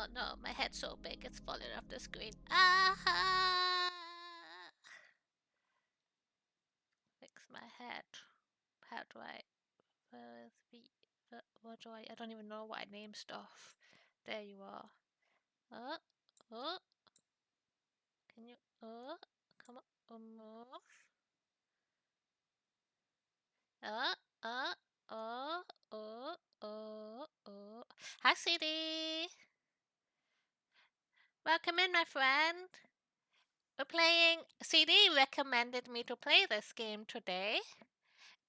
Oh no, my head's so big it's falling off the screen. Ah! Fix my head. How do I... What do I don't even know what I name stuff. There you are. Oh. Can you... come on, move. Hi, CD. Welcome in, my friend. We're playing... CD recommended me to play this game today.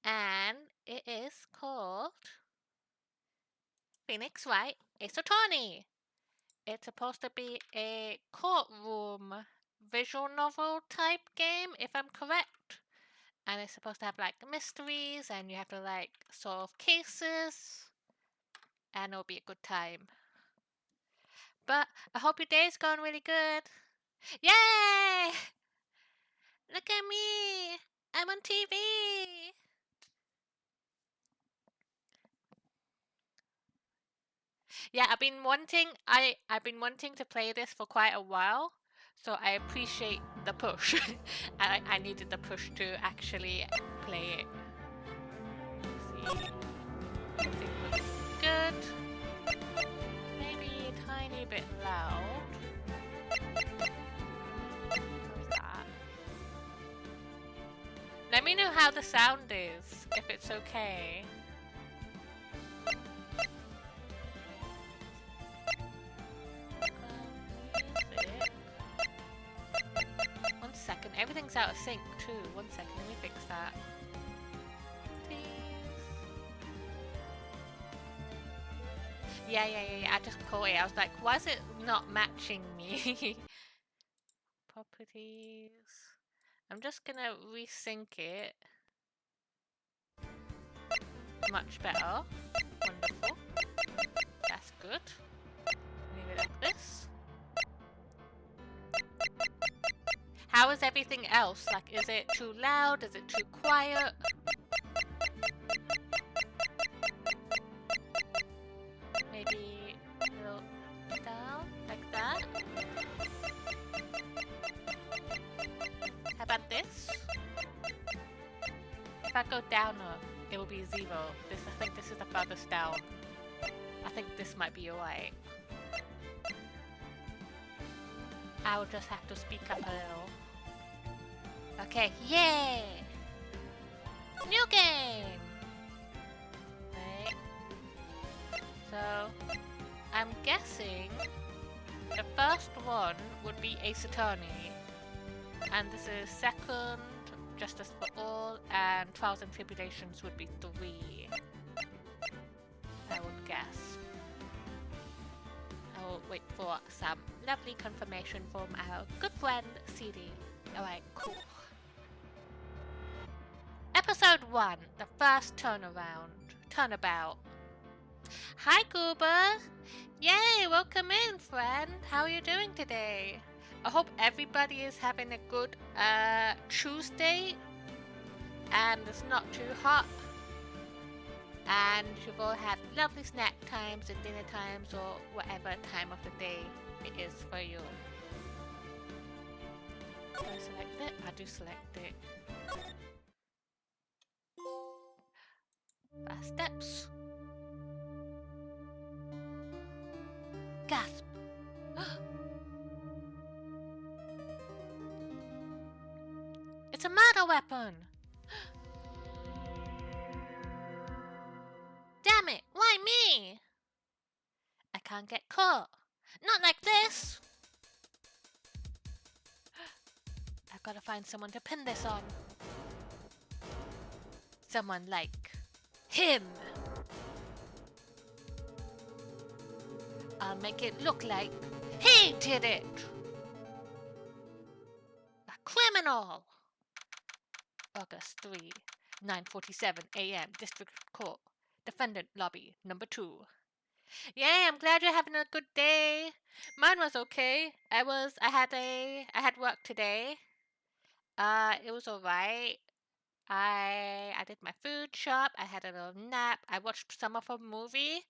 And it is called... Phoenix Wright Ace Attorney. It's supposed to be a courtroom visual novel type game, if I'm correct. And it's supposed to have like mysteries and you have to like solve cases. And it'll be a good time. But I hope your day's going really good. Yay! Look at me! I'm on TV! Yeah, I've been wanting to play this for quite a while, so I appreciate the push. I needed the push to actually play it. See, everything looks good. Maybe a tiny bit loud. How's that? Let me know how the sound is, if it's okay. Music. 1 second, everything's out of sync too. 1 second, let me fix that. Please. Yeah, I just caught it. I was like, why is it not matching me? Properties. I'm just gonna resync it. Much better. Wonderful. That's good. Leave it like this. How is everything else? Like, is it too loud? Is it too quiet? Maybe a little down, like that. How about this? If I go down, it will be 0. I think this is the farthest down. I think this might be alright. I will just have to speak up a little. Okay, yay! New game! Right. So, I'm guessing the first one would be Ace Attorney. And this is second, Justice for All, and Trials and Tribulations would be 3. I would guess. I will wait for some lovely confirmation from our good friend CD. Alright, cool. Episode 1, the first turnabout. Hi, Goober! Yay, welcome in, friend! How are you doing today? I hope everybody is having a good Tuesday and it's not too hot and you've all had lovely snack times and dinner times or whatever time of the day it is for you. Do I select it? I do select it. Fast steps. Gasp! It's a murder weapon! Damn it! Why me? I can't get caught. Not like this! I've got to find someone to pin this on. Someone like him. I'll make it look like he did it. A criminal. August 3, 9:47 a.m. District Court. Defendant lobby number 2. Yay, I'm glad you're having a good day. Mine was okay. I had work today. It was alright. I did my food shop. I had a little nap. I watched some of a movie.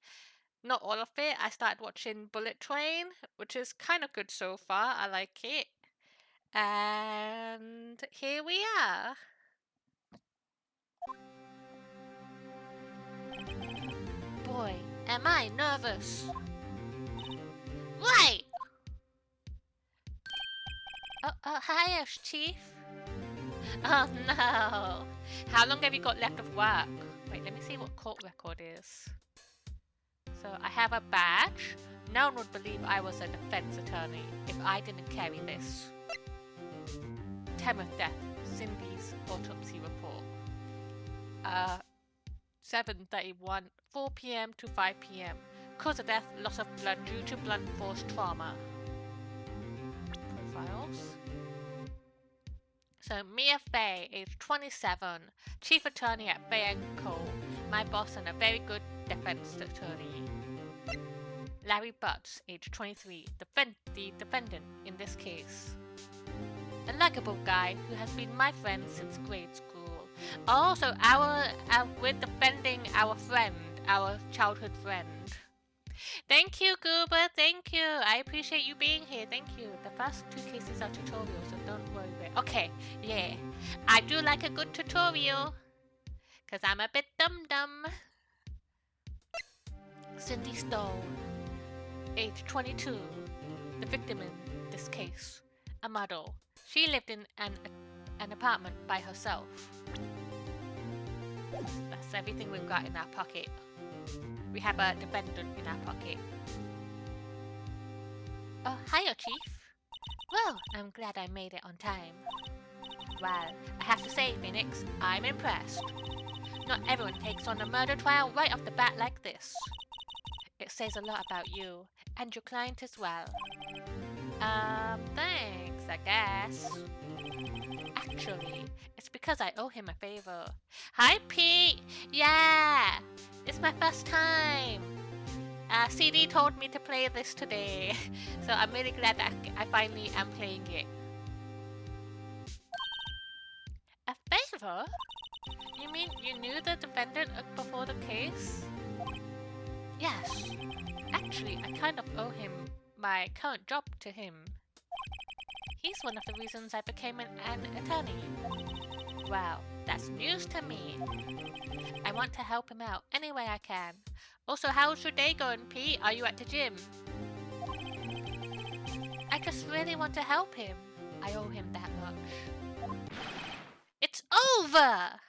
Not all of it. I started watching Bullet Train, which is kind of good so far. I like it. And here we are. Boy, am I nervous. Right! Hiya, Chief. Oh no. How long have you got left of work? Wait, let me see what court record is. So I have a badge. No one would believe I was a defense attorney if I didn't carry this. Time of death, Cindy's autopsy report. 7:31, 4 p.m. to 5 p.m. Cause of death, loss of blood due to blunt force trauma. Profiles. So Mia Fay, age 27, chief attorney at Fay & Co. My boss and a very good defense attorney. Larry Butts, age 23, the defendant in this case. A likable guy who has been my friend since grade school. Also, we're defending our friend, our childhood friend. Thank you, Goober. Thank you. I appreciate you being here. Thank you. The first 2 cases are tutorials, so don't worry. Okay, yeah. I do like a good tutorial. Because I'm a bit dumb. Cindy Stowe, age 22. The victim in this case. A model. She lived in an apartment by herself. That's everything we've got in our pocket. We have a defendant in our pocket. Oh, hiya, Chief. Well, I'm glad I made it on time. Well, I have to say, Phoenix, I'm impressed. Not everyone takes on a murder trial right off the bat like this. It says a lot about you, and your client as well. Thanks, I guess. Actually, it's because I owe him a favor. Hi, Pete! Yeah! It's my first time! CD told me to play this today, so I'm really glad that I finally am playing it. A favor? You mean you knew the defendant before the case? Yes. Actually, I kind of owe him my current job to him. He's one of the reasons I became an attorney. Wow, that's news to me. I want to help him out any way I can. Also, how's your day going, Pete? Are you at the gym? I just really want to help him. I owe him that much. It's over!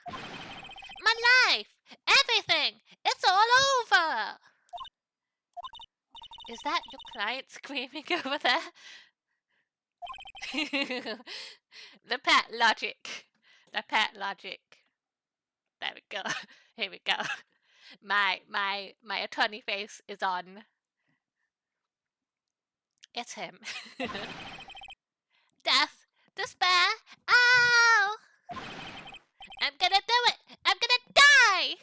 My life! Everything! It's all over! Is that your client screaming over there? The pet logic. The pet logic. There we go. Here we go. My attorney face is on. It's him. Death. Despair. Ow! I'm gonna do it! I'm gonna die!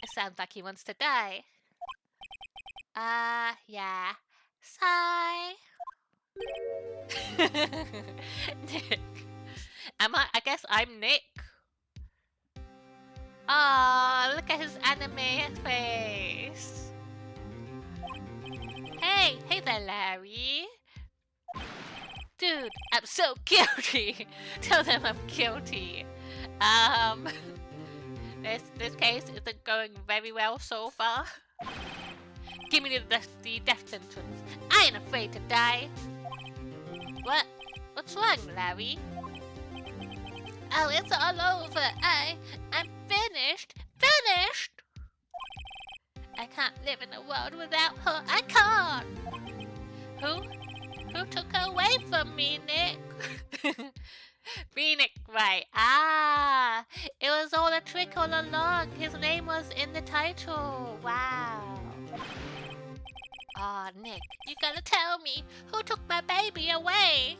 It sounds like he wants to die. Yeah. Sigh. Nick. I guess I'm Nick. Aw, look at his anime face. Hey there, Larry. Dude, I'm so guilty. Tell them I'm guilty. This case isn't going very well so far. Give me the death sentence. I ain't afraid to die. What's wrong, Larry? Oh, it's all over. I'm finished. Finished! I can't live in a world without her. I can't. Who took her away from me, Nick? Phoenix, right. It was all a trick all along. His name was in the title. Wow. Nick, you gotta tell me, who took my baby away?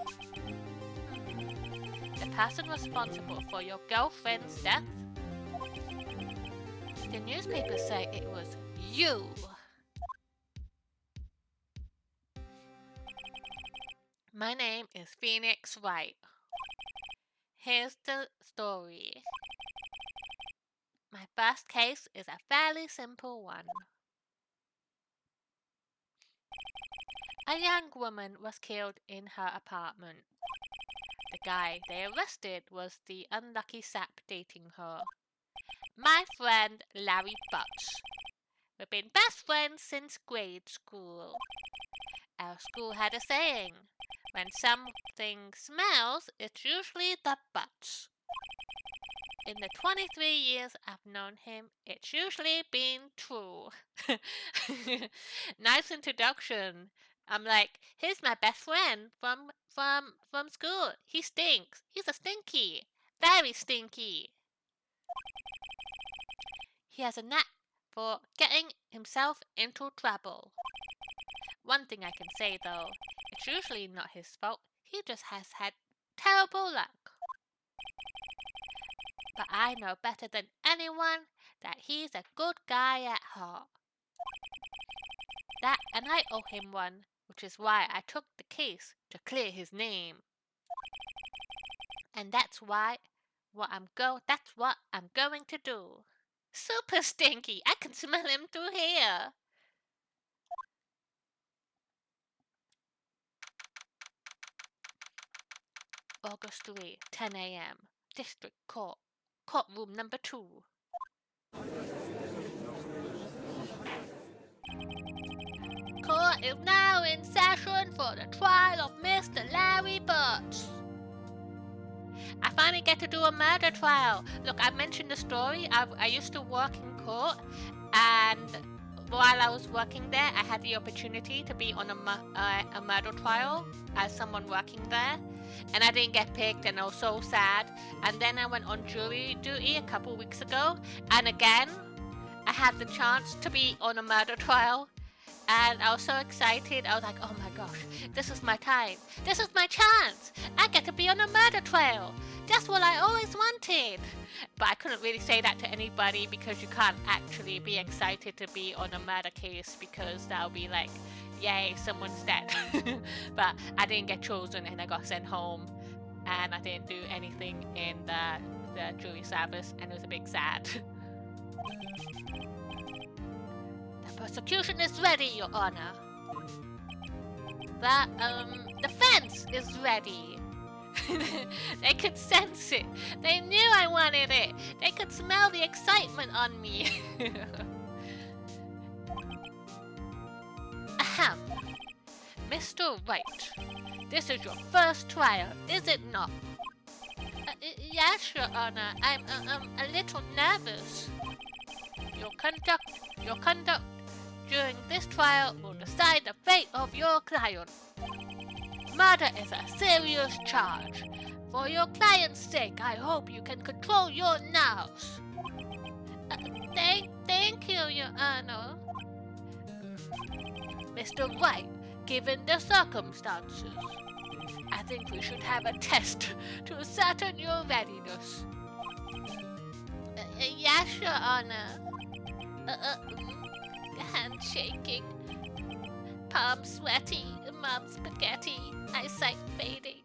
The person responsible for your girlfriend's death? The newspapers say it was you. My name is Phoenix Wright. Here's the story. My first case is a fairly simple one. A young woman was killed in her apartment. The guy they arrested was the unlucky sap dating her. My friend Larry Butts. We've been best friends since grade school. Our school had a saying, when something smells, it's usually the butts. In the 23 years I've known him, it's usually been true. Nice introduction. I'm like, here's my best friend from school. He stinks. He's a stinky. Very stinky. He has a knack for getting himself into trouble. One thing I can say though, it's usually not his fault. He just has had terrible luck. But I know better than anyone that he's a good guy at heart. That and I owe him one, which is why I took the case to clear his name. And that's what I'm going to do. Super stinky. I can smell him through here. August 3, 10 a.m. District Court. Courtroom number 2. Court is now in session for the trial of Mr. Larry Butts. I finally get to do a murder trial. Look, I mentioned the story. I used to work in court, and while I was working there, I had the opportunity to be on a murder trial as someone working there, and I didn't get picked, and I was so sad. And then I went on jury duty a couple weeks ago, and again, I had the chance to be on a murder trial. And I was so excited. I was like, oh my gosh, this is my time. This is my chance. I get to be on a murder trial. That's what I always wanted. But I couldn't really say that to anybody because you can't actually be excited to be on a murder case because that'll be like, yay, someone's dead. But I didn't get chosen and I got sent home. And I didn't do anything in the jury service and it was a big sad. Prosecution is ready, Your Honor. The defense is ready. They could sense it. They knew I wanted it. They could smell the excitement on me. Ahem. Mr. Wright, this is your first trial, is it not? Yes, Your Honor. I'm a little nervous. Your conduct during this trial will decide the fate of your client. Murder is a serious charge. For your client's sake, I hope you can control your nerves. Thank you, Your Honor. Mr. Wright, given the circumstances, I think we should have a test to ascertain your readiness. Yes, Your Honor. Hand shaking, palm sweaty, mouth spaghetti, eyesight fading.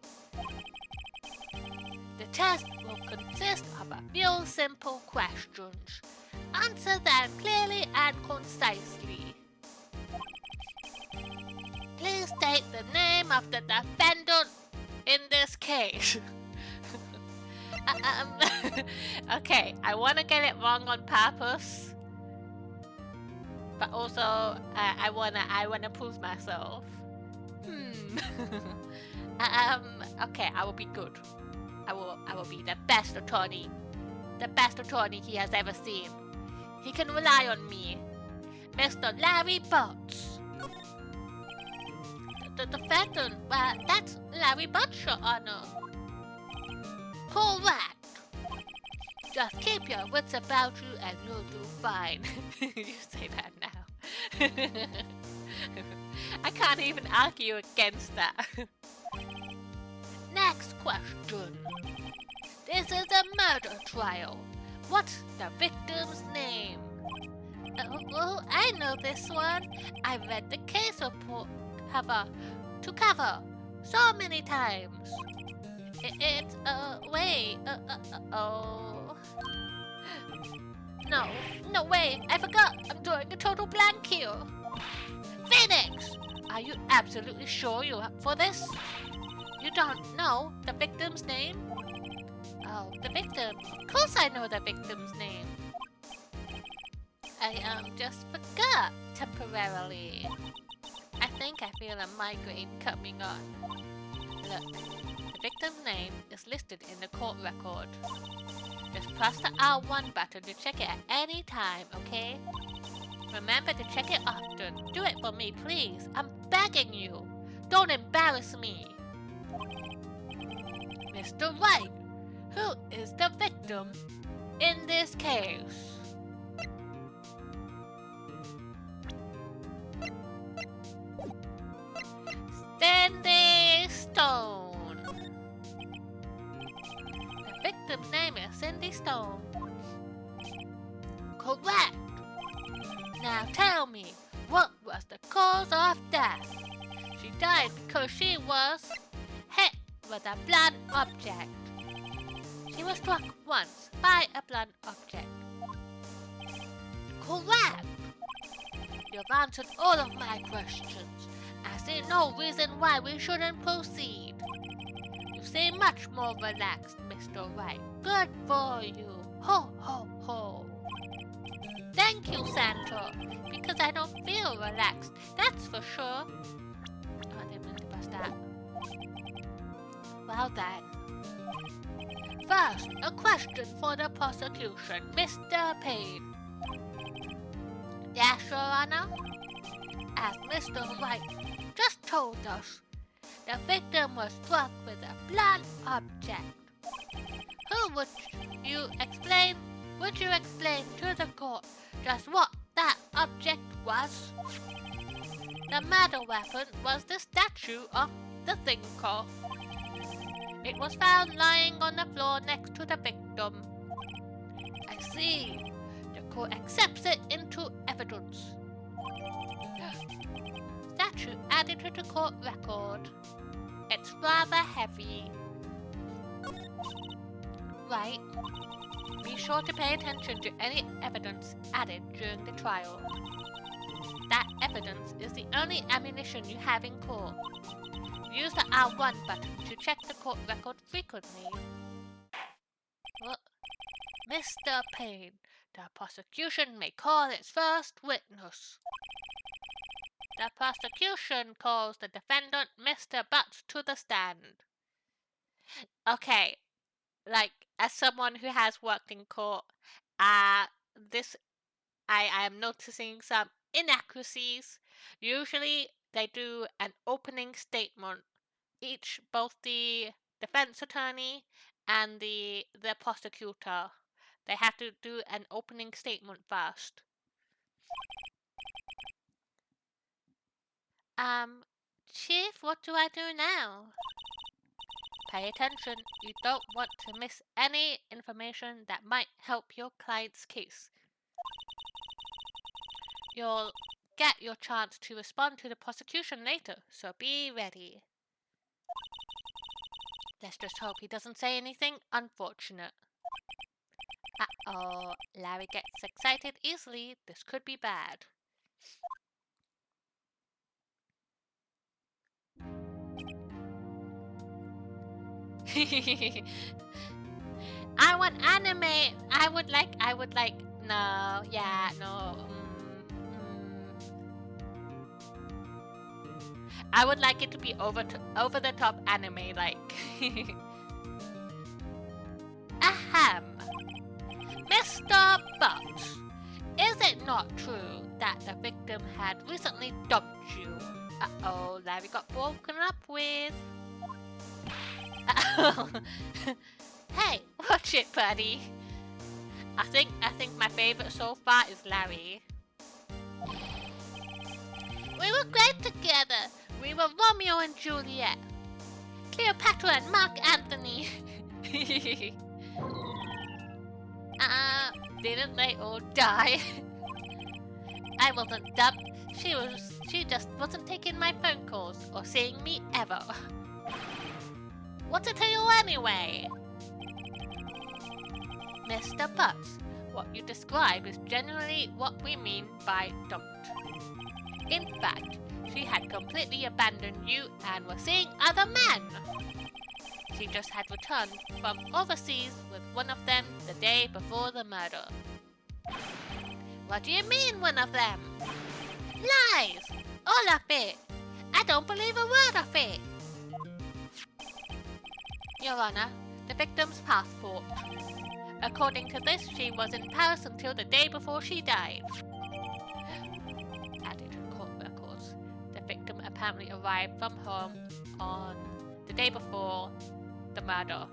The test will consist of a few simple questions. Answer them clearly and concisely. Please state the name of the defendant in this case. Okay, I want to get it wrong on purpose. But also, I wanna prove myself. Okay, I will be good. I will be the best attorney he has ever seen. He can rely on me, Mr. Larry Butts. The defendant, that's Larry Butts, Your Honor. Correct. Just keep your wits about you and you'll do fine. You say that now. I can't even argue against that. Next question. This is a murder trial. What's the victim's name? Oh, I know this one. I read the case report cover to cover so many times. It's, wait, oh. No way, I forgot. I'm drawing a total blank here. Phoenix! Are you absolutely sure you're up for this? You don't know the victim's name? Oh, the victim. Of course I know the victim's name. I just forgot temporarily. I think I feel a migraine coming on. Look, the victim's name is listed in the court record. Just press the R1 button to check it at any time, okay? Remember to check it often. Do it for me, please. I'm begging you. Don't embarrass me. Mr. Wright, who is the victim in this case? Cindy Stone. The victim's name is Cindy Stone. Correct. Now tell me, what was the cause of death? She died because she was hit with a blunt object. She was struck once by a blunt object. Correct. You've answered all of my questions. I see no reason why we shouldn't proceed. You seem much more relaxed, Mr. Wright. Good for you. Ho, ho, ho. Thank you, Santa, because I don't feel relaxed, that's for sure. Oh, I didn't mean to press that. Well then. First, a question for the prosecution, Mr. Payne. Yes, Your Honor? As Mr. Wright just told us, the victim was struck with a blunt object. Would you explain to the court just what that object was? The murder weapon was the statue of the thinker. It was found lying on the floor next to the victim. I see. The court accepts it into evidence. Statue added to the court record. It's rather heavy. Right. Be sure to pay attention to any evidence added during the trial. That evidence is the only ammunition you have in court. Use the R1 button to check the court record frequently. Well, Mr. Payne, the prosecution may call its first witness. The prosecution calls the defendant, Mr. Butts, to the stand. Okay, like, as someone who has worked in court, I am noticing some inaccuracies. Usually, they do an opening statement. Both the defense attorney and the prosecutor, they have to do an opening statement first. Chief, what do I do now? Pay attention. You don't want to miss any information that might help your client's case. You'll get your chance to respond to the prosecution later, so be ready. Let's just hope he doesn't say anything unfortunate. Uh-oh, Larry gets excited easily. This could be bad. I want anime. I would like. No, yeah, no. I would like it to be over the top anime, like. Ahem. Mr. Butts, is it not true that the victim had recently dumped you? Uh-oh, Larry got broken up with. Uh-oh. Hey, watch it, buddy. I think my favorite so far is Larry. We were great together. We were Romeo and Juliet. Cleopatra and Mark Antony. Didn't they all die? I wasn't dumped. She just wasn't taking my phone calls or seeing me ever. What's it to you anyway? Mr. Butts, what you describe is generally what we mean by dumped. In fact, She had completely abandoned you and was seeing other men. She just had returned from overseas with one of them the day before the murder. What do you mean, one of them? Lies! All of it! I don't believe a word of it! Your Honor, the victim's passport. According to this, she was in Paris until the day before she died. Added court records. The victim apparently arrived from home on the day before the murder.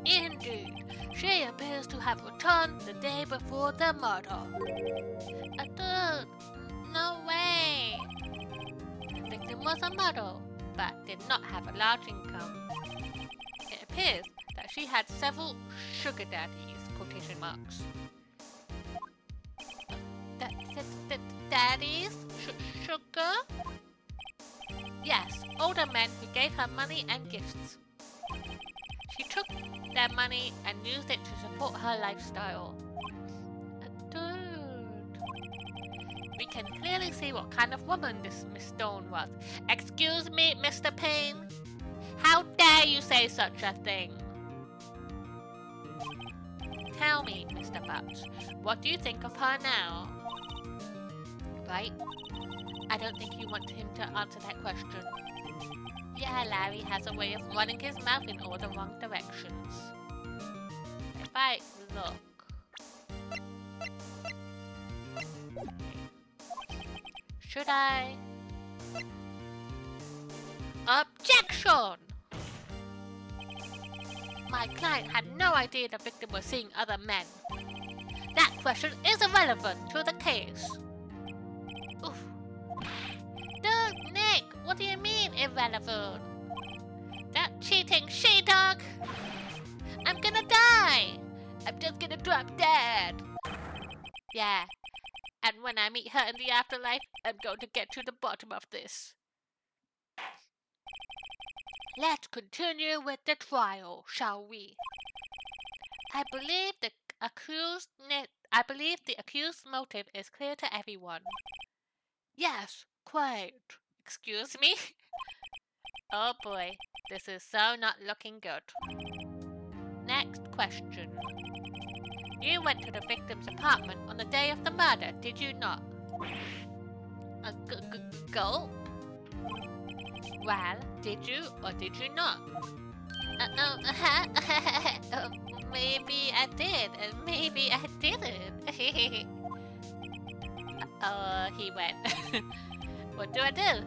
Indeed. She appears to have returned the day before the murder. Dude, no way. The victim was a model, but did not have a large income. It appears that she had several sugar daddies, quotation marks. Daddies? Sugar? Yes, older men who gave her money and gifts. She took their money and used it to support her lifestyle. Dude. We can clearly see what kind of woman this Miss Stone was. Excuse me, Mr. Payne? How dare you say such a thing? Tell me, Mr. Butts, what do you think of her now? Right? I don't think you want him to answer that question. Yeah, Larry has a way of running his mouth in all the wrong directions. If I look... Should I... Objection! My client had no idea the victim was seeing other men. That question is irrelevant to the case. Oof. Dude, Nick, what do you mean irrelevant? That cheating she-dog! I'm gonna die! I'm just gonna drop dead! Yeah, and when I meet her in the afterlife, I'm going to get to the bottom of this. Let's continue with the trial, shall we? I believe the accused's motive is clear to everyone. Yes, quite. Excuse me? Oh boy, this is so not looking good. Next question. You went to the victim's apartment on the day of the murder, did you not? Go? Well, did you or did you not? Maybe I did, and maybe I didn't. He went. What do I do?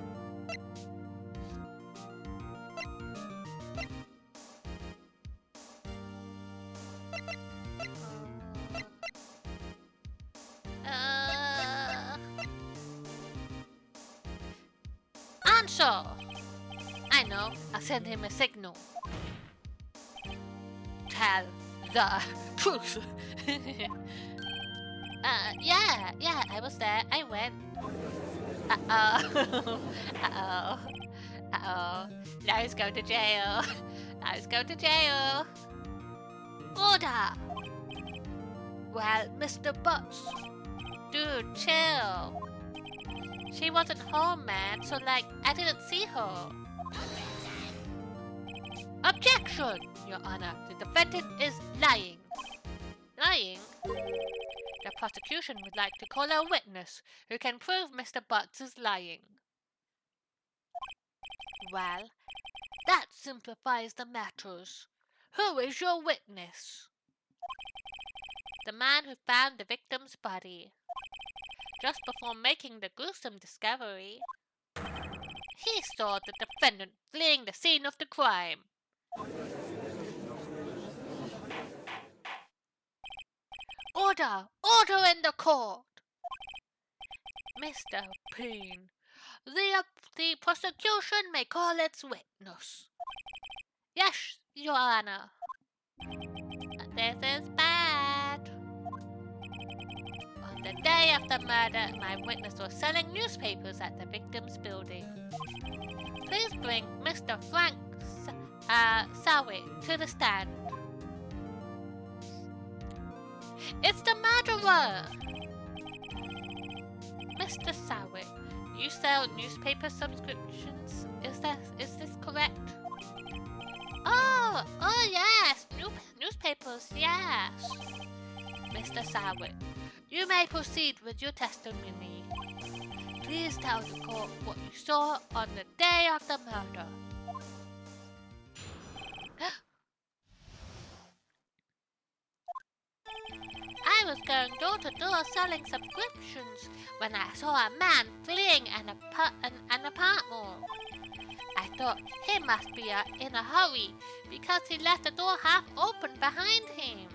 Answer! I know, I'll send him a signal. Tell the truth. Yeah, I was there. I went. Larry's going to jail. Larry's going to jail. Order! Well, Mr. Butts. Dude, chill. She wasn't home, man, so I didn't see her. Objection, Your Honor. The defendant is lying. Lying? The prosecution would like to call a witness who can prove Mr. Butts is lying. Well, that simplifies the matters. Who is your witness? The man who found the victim's body. Just before making the gruesome discovery, he saw the defendant fleeing the scene of the crime. Order! Order in the court! Mr. Payne, the prosecution may call its witness. Yes, Your Honor. This is bad. On the day of the murder, my witness was selling newspapers at the victim's building. Please bring Mr. Frank Sawick to the stand. It's the murderer! Mr. Sowick, you sell newspaper subscriptions? Is this correct? Oh yes, newspapers, yes. Mr. Sowick, you may proceed with your testimony. Please tell the court what you saw on the day of the murder. I was going door to door selling subscriptions when I saw a man fleeing an apartment. I thought he must be in a hurry because he left the door half open behind him.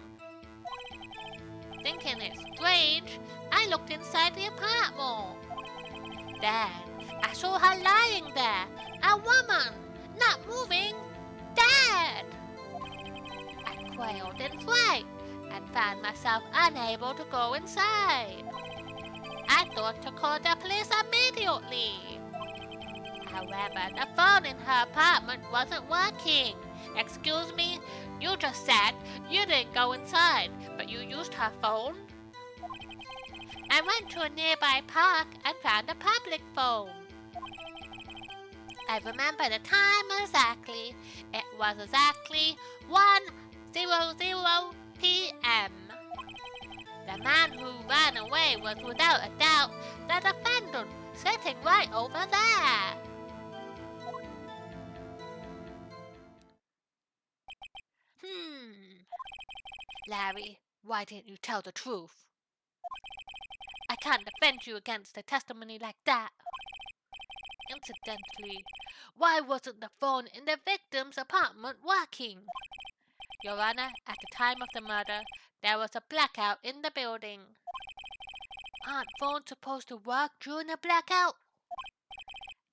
Thinking it strange, I looked inside the apartment. Then I saw her lying there, a woman, not moving, dead. I quailed in fright and found myself unable to go inside. I thought to call the police immediately. However, the phone in her apartment wasn't working. Excuse me, you just said you didn't go inside, but you used her phone? I went to a nearby park and found a public phone. I remember the time exactly. It was exactly 1:00 p.m. The man who ran away was without a doubt the defendant sitting right over there. Larry, why didn't you tell the truth? I can't defend you against a testimony like that. Incidentally, why wasn't the phone in the victim's apartment working? Your Honor, at the time of the murder, there was a blackout in the building. Aren't phones supposed to work during a blackout?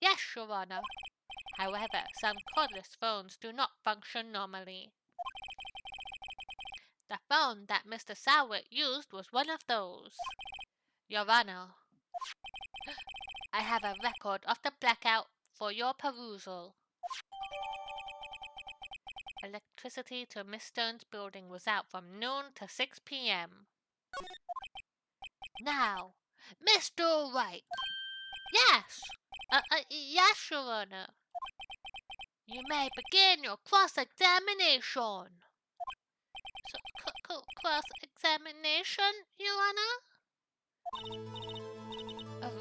Yes, Your Honor. However, some cordless phones do not function normally. The phone that Mr. Sowick used was one of those. Your Honor, I have a record of the blackout for your perusal. Electricity to Miss Stone's building was out from noon to 6 p.m. Now, Mr. Wright. Yes. Yes, Your Honor. You may begin your cross-examination. Cross-examination, Your Honor?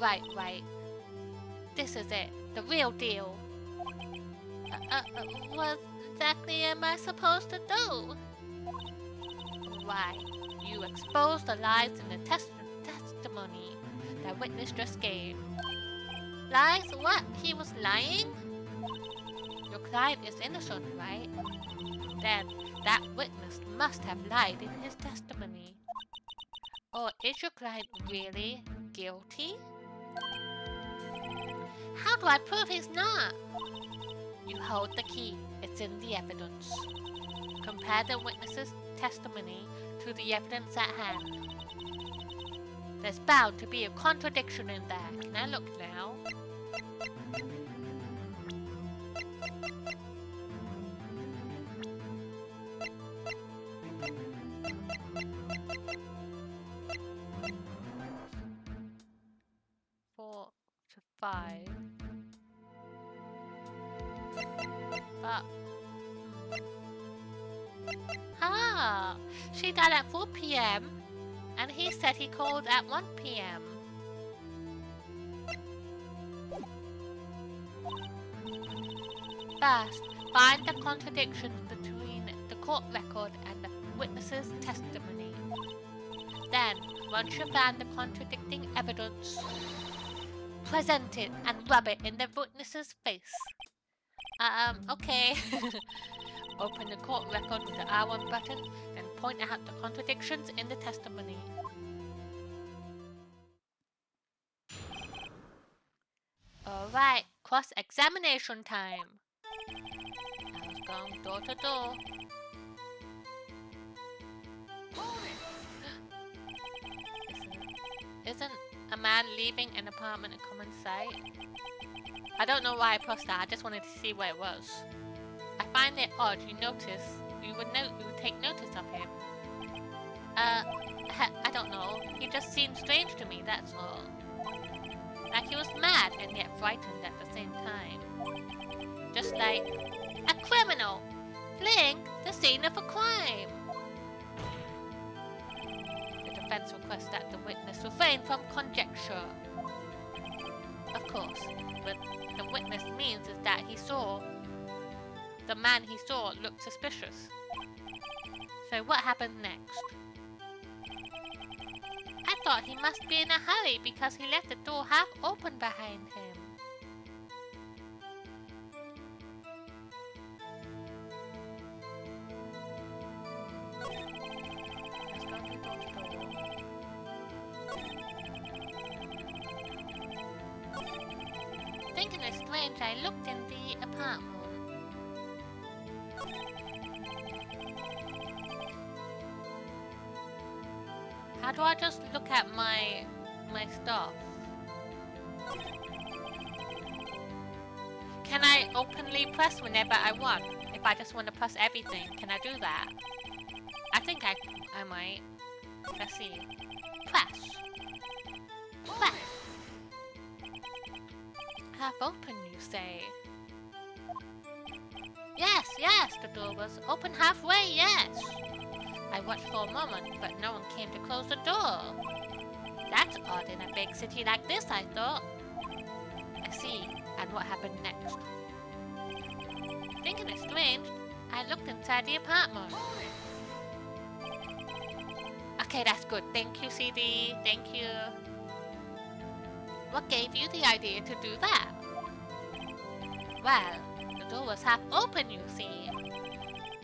Right. This is it, the real deal. What exactly am I supposed to do? Why, you expose the lies in the testimony the witness just gave. Lies? What? He was lying? Your client is innocent, right? Then that witness must have lied in his testimony. Or is your client really guilty? How do I prove he's not? You hold the key. It's in the evidence. Compare the witness's testimony to the evidence at hand. There's bound to be a contradiction in there. Can I look now? She died at 4 p.m. and he said he called at 1 p.m. First, find the contradictions between the court record and the witness's testimony. Then, once you find the contradicting evidence, present it and rub it in the witness's face. Okay. Open the court record with the R1 button, then point out the contradictions in the testimony. Alright, cross-examination time. I was going door to door. Isn't a man leaving an apartment a common sight? I don't know why I pressed that, I just wanted to see where it was. I find it odd you would take notice of him. I don't know. He just seemed strange to me, that's all. Like he was mad and yet frightened at the same time. Just like a criminal fleeing the scene of a crime. The defense requests that the witness refrain from conjecture. Of course, what the witness means is that the man he saw looked suspicious. So what happened next? I thought he must be in a hurry because he left the door half open behind him. Thinking it strange, I looked in the apartment. How do I just look at my stuff? Can I openly press whenever I want? If I just want to press everything, can I do that? I think I might. Let's see. Press. Press. Half open, you say? Yes, yes, the door was open halfway, yes. I watched for a moment, but no one came to close the door. That's odd in a big city like this, I thought. I see, and what happened next? Thinking it strange, I looked inside the apartment. Okay, that's good. Thank you, CD. Thank you. What gave you the idea to do that? Well, the door was half open, you see.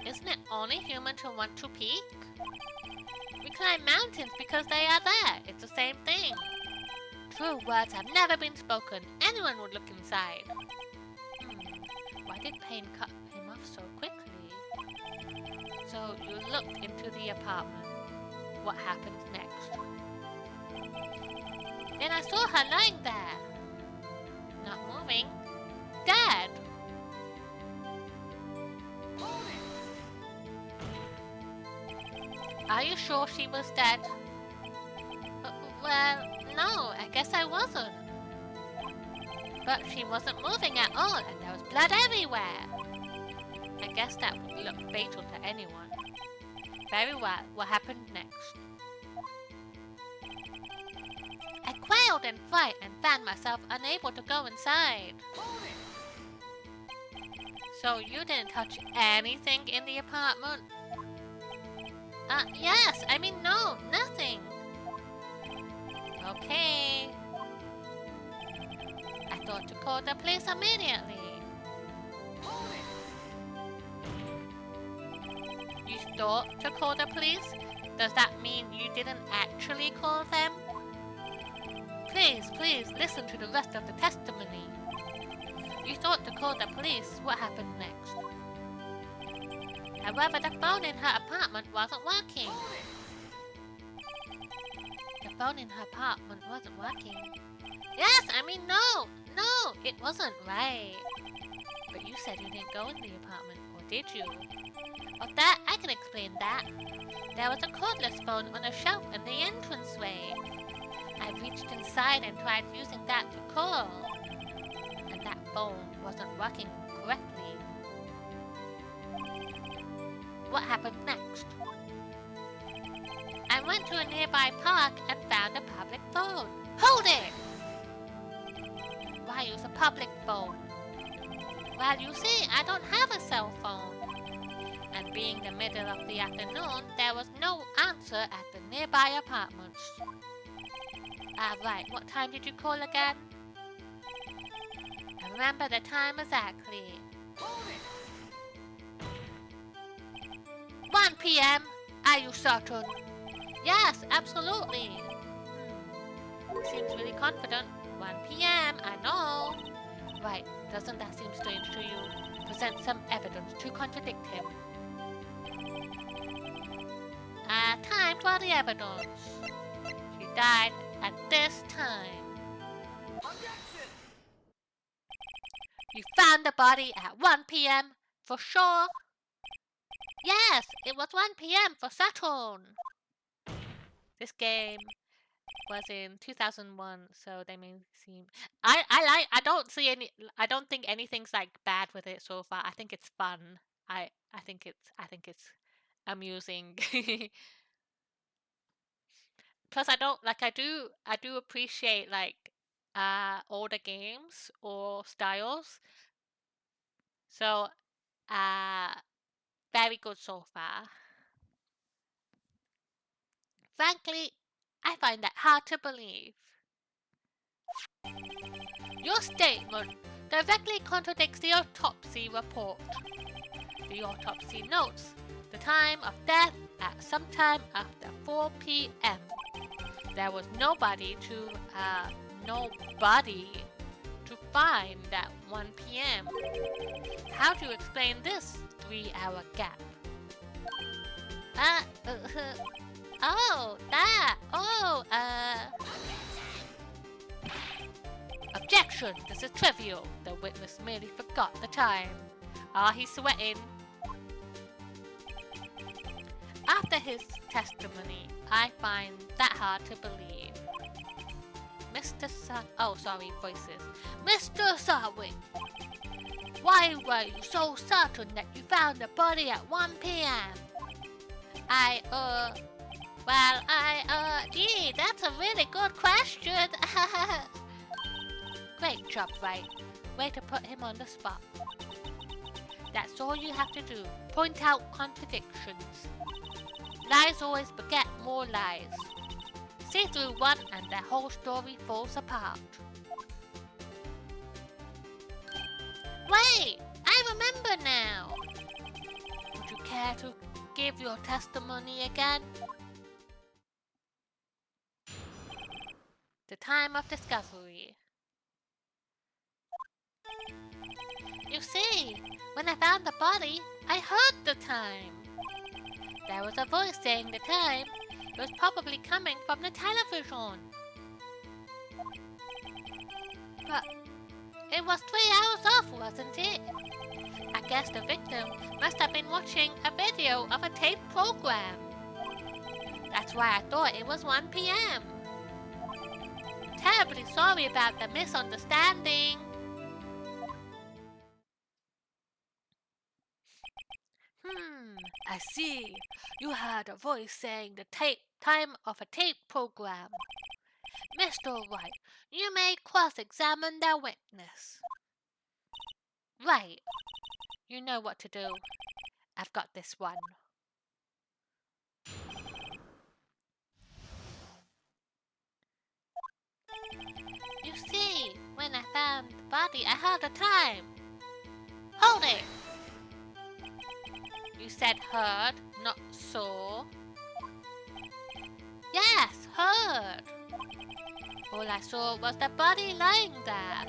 Isn't it only human to want to peek? We climb mountains because they are there. It's the same thing. True words have never been spoken. Anyone would look inside. Why did Payne cut him off so quickly? So you looked into the apartment. What happened next? Then I saw her lying there. Not moving. Dead. Are you sure she was dead? Well, no, I guess I wasn't. But she wasn't moving at all, and there was blood everywhere. I guess that would look fatal to anyone. Very well, what happened next? I quailed in fright and found myself unable to go inside. So you didn't touch anything in the apartment? Yes, I mean no, nothing. Okay. I thought to call the police immediately. You thought to call the police? Does that mean you didn't actually call them? Please, please, listen to the rest of the testimony. You thought to call the police. What happened next? However, the phone in her apartment wasn't working. The phone in her apartment wasn't working. Yes, I mean no, it wasn't right. But you said you didn't go in the apartment, or did you? Oh, that, I can explain that. There was a cordless phone on a shelf in the entranceway. I reached inside and tried using that to call. And that phone wasn't working correctly. What happened next? I went to a nearby park and found a public phone. Hold it! Why use a public phone? Well, you see, I don't have a cell phone. And being the middle of the afternoon, there was no answer at the nearby apartments. Right, what time did you call again? I remember the time exactly. 1 p.m. Are you certain? Yes, absolutely. Seems really confident. 1 p.m. I know. Right, doesn't that seem strange to you? Present some evidence to contradict him. Time for the evidence. She died at this time. Objection! You found the body at 1 p.m. for sure? Yes, it was 1 p.m. for Saturn. This game was in 2001, so they may seem. I don't see any. I don't think anything's like bad with it so far. I think it's fun. I think it's amusing. Plus, I do appreciate like older games or styles. So uh very good so far. Frankly, I find that hard to believe. Your statement directly contradicts the autopsy report. The autopsy notes the time of death at sometime after 4 p.m. There was nobody to find at 1 p.m. How do you explain this 3-hour gap? Objection! This is trivial. The witness merely forgot the time. He's sweating. After his testimony, I find that hard to believe. Voices. Mr. Sarwing, why were you so certain that you found the body at 1 p.m.? Gee, that's a really good question. Great job, Wright. Way to put him on the spot. That's all you have to do. Point out contradictions. Lies always beget more lies. See through one and the whole story falls apart. Wait! I remember now! Would you care to give your testimony again? The time of discovery. You see, when I found the body, I heard the time. There was a voice saying the time. It was probably coming from the television. But it was 3 hours off, wasn't it? I guess the victim must have been watching a video of a taped program. That's why I thought it was 1 p.m. Terribly sorry about the misunderstanding. I see. You heard a voice saying the time of a tape program. Mr. Wright, you may cross-examine the witness. Right. You know what to do. I've got this one. You see, when I found the body, I heard the time. Hold it! You said heard, not saw. Yes, heard. All I saw was the body lying there.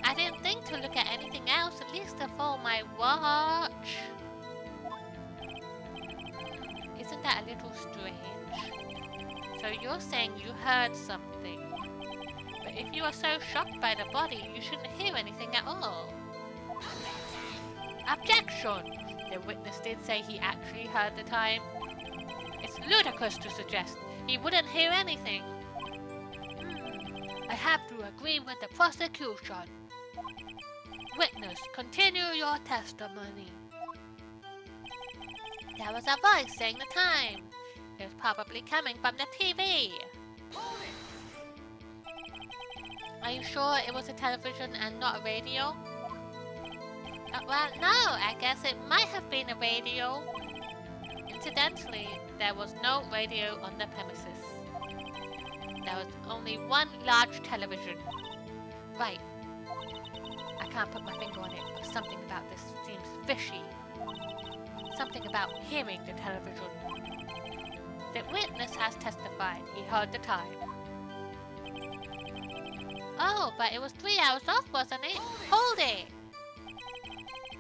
I didn't think to look at anything else, at least before my watch. Isn't that a little strange? So you're saying you heard something. But if you are so shocked by the body, you shouldn't hear anything at all. Objection! The witness did say he actually heard the time. It's ludicrous to suggest he wouldn't hear anything. I have to agree with the prosecution. Witness, continue your testimony. There was a voice saying the time. It was probably coming from the TV. Are you sure it was a television and not a radio? Well, no, I guess it might have been a radio. Incidentally, there was no radio on the premises. There was only one large television. Right. I can't put my finger on it, but something about this seems fishy. Something about hearing the television. The witness has testified he heard the time. Oh, but it was 3 hours off, wasn't it? Hold it!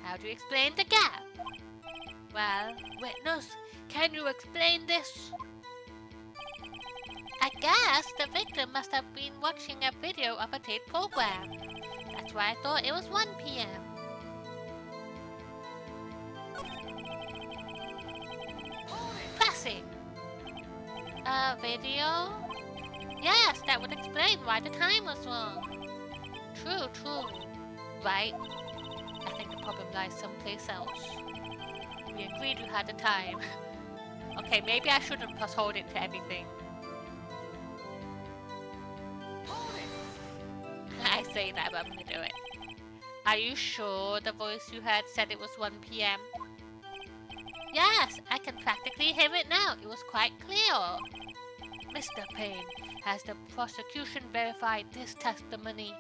How do you explain the gap? Well, witness, can you explain this? I guess the victim must have been watching a video of a tape program. That's why I thought it was 1 p.m. Pressing. A video? Yes, that would explain why the time was wrong. True, true. Right? I think the problem lies someplace else. We agreed you had the time. Okay, maybe I shouldn't plus hold it to everything. I say that, but I'm gonna do it. Are you sure the voice you heard said it was 1 p.m.? Yes, I can practically hear it now. It was quite clear. Mr. Payne, has the prosecution verified this testimony?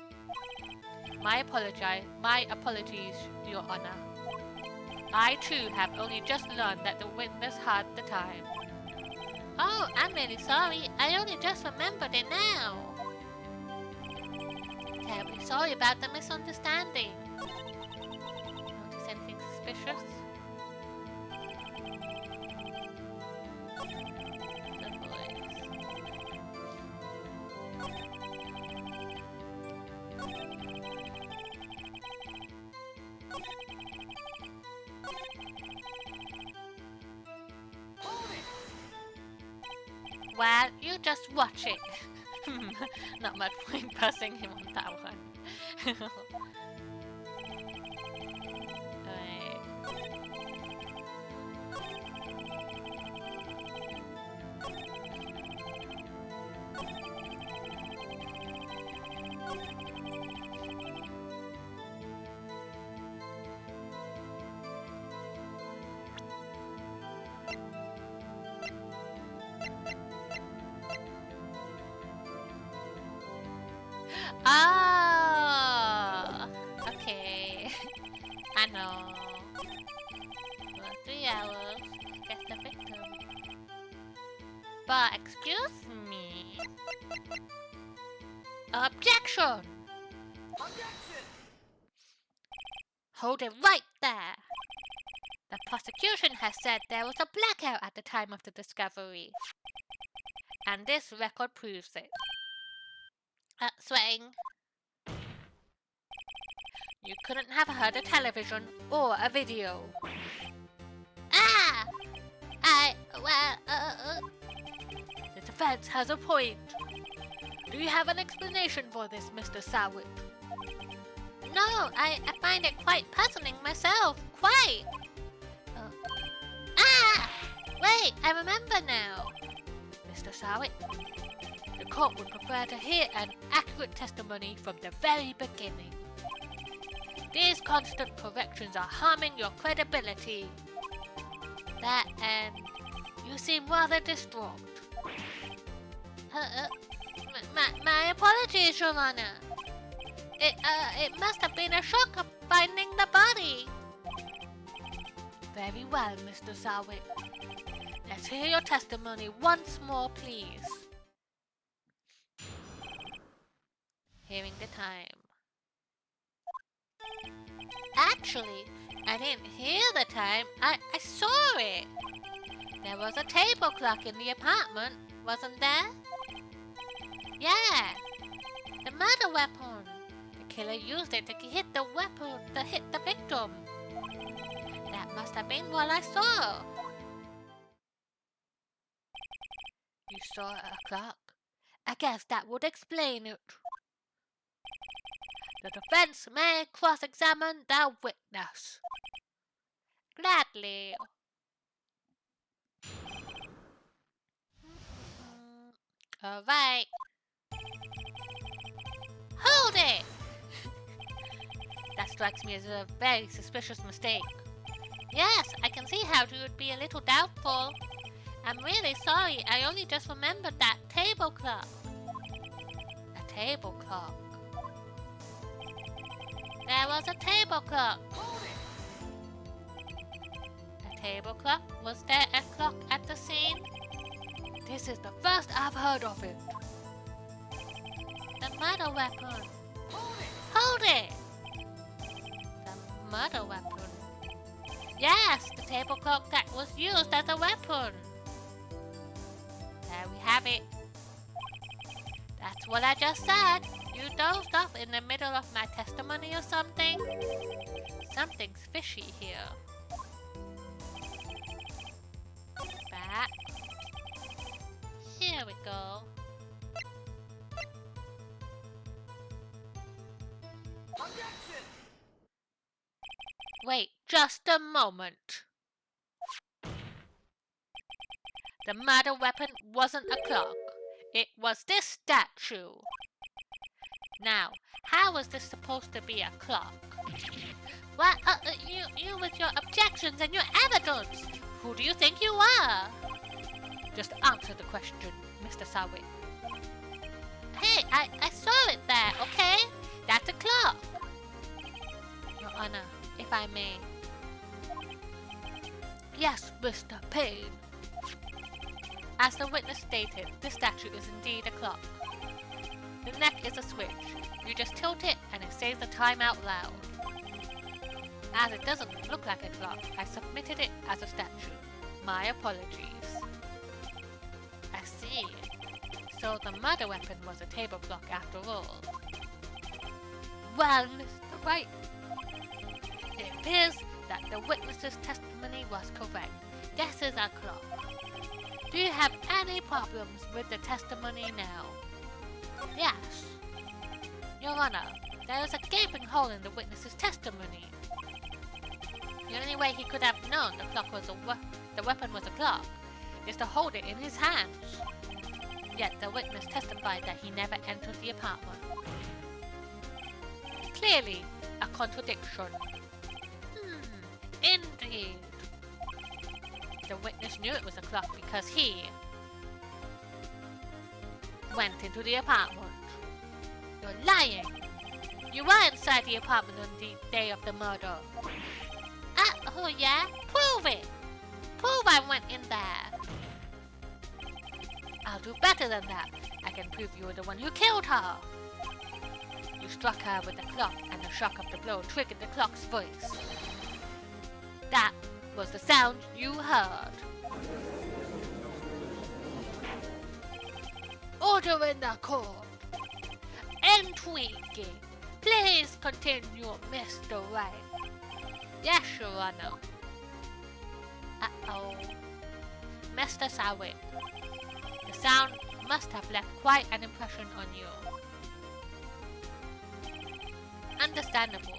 My apologies, Your Honor. I too have only just learned that the witness had the time. Oh, I'm really sorry. I only just remembered it now. Terribly sorry about the misunderstanding. Notice anything suspicious? The voice. Well, you just watch it. Not much point pressing him on that one. Alright. Ah, okay. I know. Well, 3 hours. Guess the victim. But excuse me. Objection! Objection! Hold it right there. The prosecution has said there was a blackout at the time of the discovery. And this record proves it. Sweating. You couldn't have heard a television or a video. Ah! The defense has a point. Do you have an explanation for this, Mr. Sawit? No, I find it quite puzzling myself. Quite. Wait, I remember now. Mr. Sawit, the court would prefer to hear an accurate testimony from the very beginning. These constant corrections are harming your credibility. That and you seem rather distraught. My apologies, Your Honor. It must have been a shock of finding the body. Very well, Mr. Sawit. Let's hear your testimony once more, please. Hearing the time. Actually, I didn't hear the time. I saw it. There was a table clock in the apartment, wasn't there? Yeah. The murder weapon. The killer used it to hit the victim. That must have been what I saw. You saw a clock? I guess that would explain it. The defense may cross-examine the witness. Gladly. Alright. Hold it! That strikes me as a very suspicious mistake. Yes, I can see how you would be a little doubtful. I'm really sorry, I only just remembered that table clock. A table clock. There was a table clock. A table clock? Was there a clock at the scene? This is the first I've heard of it. The murder weapon. Hold it! The murder weapon. Yes, the table clock that was used as a weapon. There we have it. That's what I just said. You dozed off in the middle of my testimony or something? Something's fishy here. Back. Here we go. Wait just a moment. The murder weapon wasn't a clock. It was this statue. Now, how was this supposed to be a clock? What? You with your objections and your evidence! Who do you think you are? Just answer the question, Mr. Sawi. Hey, I saw it there, okay? That's a clock. Your Honor, if I may. Yes, Mr. Payne. As the witness stated, this statue is indeed a clock. The neck is a switch. You just tilt it and it says the time out loud. As it doesn't look like a clock, I submitted it as a statue. My apologies. I see. So the murder weapon was a table clock after all. Well, Mr. Wright, it appears that the witness's testimony was correct. This is a clock. Do you have any problems with the testimony now? Yes. Your Honor, there is a gaping hole in the witness's testimony. The only way he could have known the weapon was a clock is to hold it in his hands. Yet the witness testified that he never entered the apartment. Clearly, a contradiction. Indeed. The witness knew it was a clock because he went into the apartment. You're lying. You were inside the apartment on the day of the murder. Oh yeah? Prove it! Prove I went in there! I'll do better than that. I can prove you were the one who killed her. You struck her with the clock and the shock of the blow triggered the clock's voice. That was the sound you heard. Order in the court. Intriguing. Please continue, Mr. Wright. Yes, Your Honor. Uh-oh. Mr. Sawi, the sound must have left quite an impression on you. Understandable,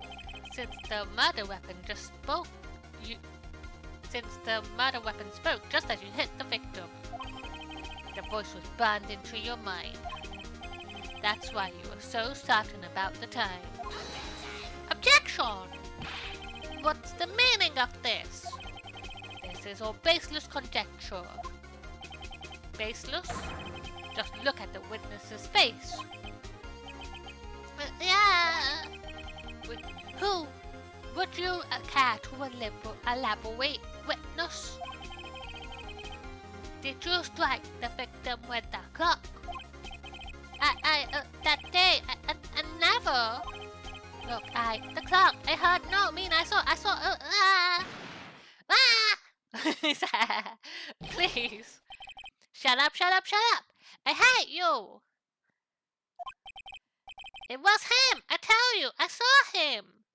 since the murder weapon spoke just as you hit the victim. The voice was burned into your mind. That's why you were so certain about the time. Objection! What's the meaning of this? This is all baseless conjecture. Baseless? Just look at the witness's face. Yeah. Who would you care to elaborate, witness? Did you strike the victim with the clock? That day, I never. Look, the clock, I heard, no, I saw, Please. Shut up. I hate you. It was him, I tell you, I saw him.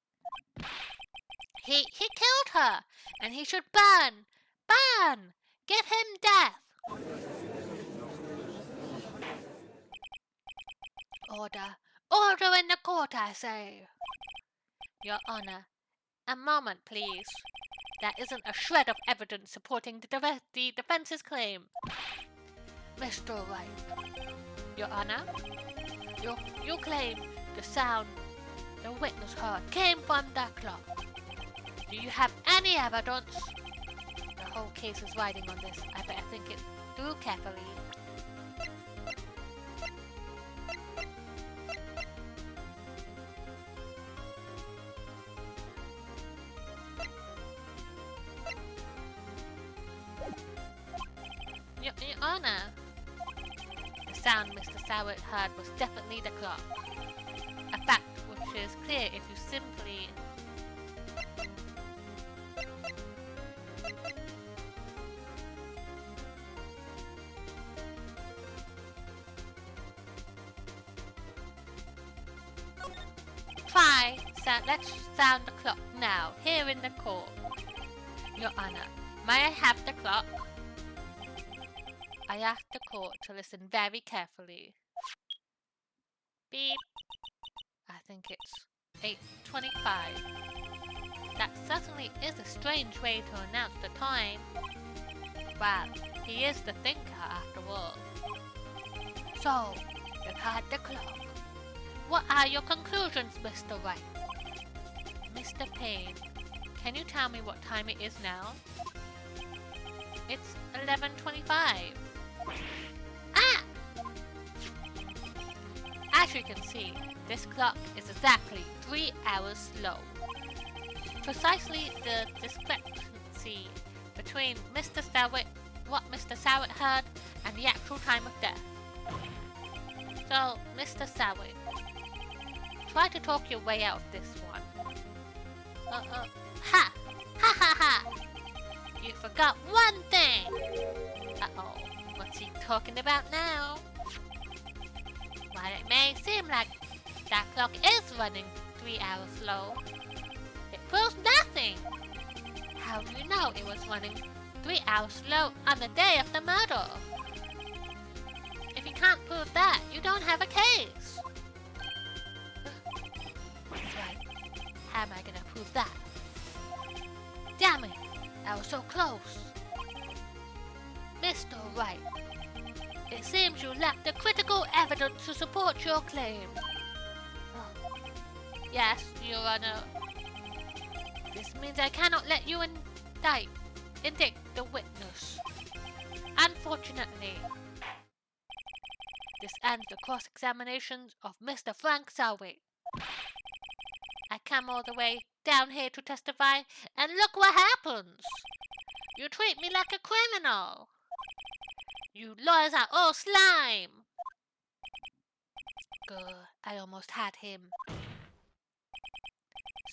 He killed her, and he should burn. Give him death. Order in the court, I say. Your Honor, a moment, please. There isn't a shred of evidence supporting the defense's claim. Mr. Wright, Your Honor, you claim the sound the witness heard came from the clock. Do you have any evidence? The whole case is riding on this. I better think it through carefully. Your Honor, the sound Mr. Sowett heard was definitely the clock. A fact which is clear if you simply... Let's sound the clock now, here in the court. Your Honor, may I have the clock? I ask the court to listen very carefully. Beep. I think it's 8:25. That certainly is a strange way to announce the time. Well, he is the thinker after all. So, you've had the clock. What are your conclusions, Mr. Wright? Mr. Payne, can you tell me what time it is now? It's 11:25. Ah! As you can see, this clock is exactly 3 hours slow. Precisely the discrepancy between what Mr. Sowett heard and the actual time of death. So, Mr. Sowett, try to talk your way out of this one. Ha! Ha ha ha! You forgot one thing! Uh-oh, what's he talking about now? While it may seem like that clock is running 3 hours slow, it proves nothing! How do you know it was running 3 hours slow on the day of the murder? If you can't prove that, you don't have a case! That's right. How am I gonna prove that? Damn it! I was so close! Mr. Wright, it seems you lack the critical evidence to support your claim. Oh. Yes, Your Honor. This means I cannot let you indict the witness. Unfortunately, this ends the cross-examinations of Mr. Frank Sowett. I come all the way down here to testify, and look what happens! You treat me like a criminal! You lawyers are all slime! Good, I almost had him.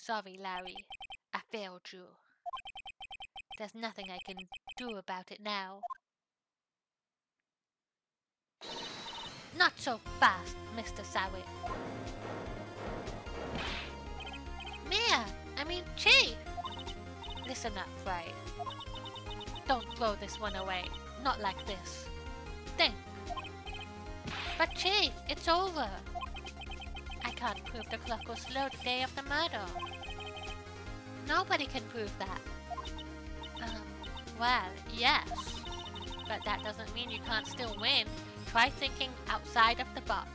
Sorry, Larry. I failed you. There's nothing I can do about it now. Not so fast, Mr. Sowett. Chief! Listen up, Wright. Don't throw this one away. Not like this. Think. But Chief, it's over. I can't prove the clock was slow the day of the murder. Nobody can prove that. Well, yes. But that doesn't mean you can't still win. Try thinking outside of the box.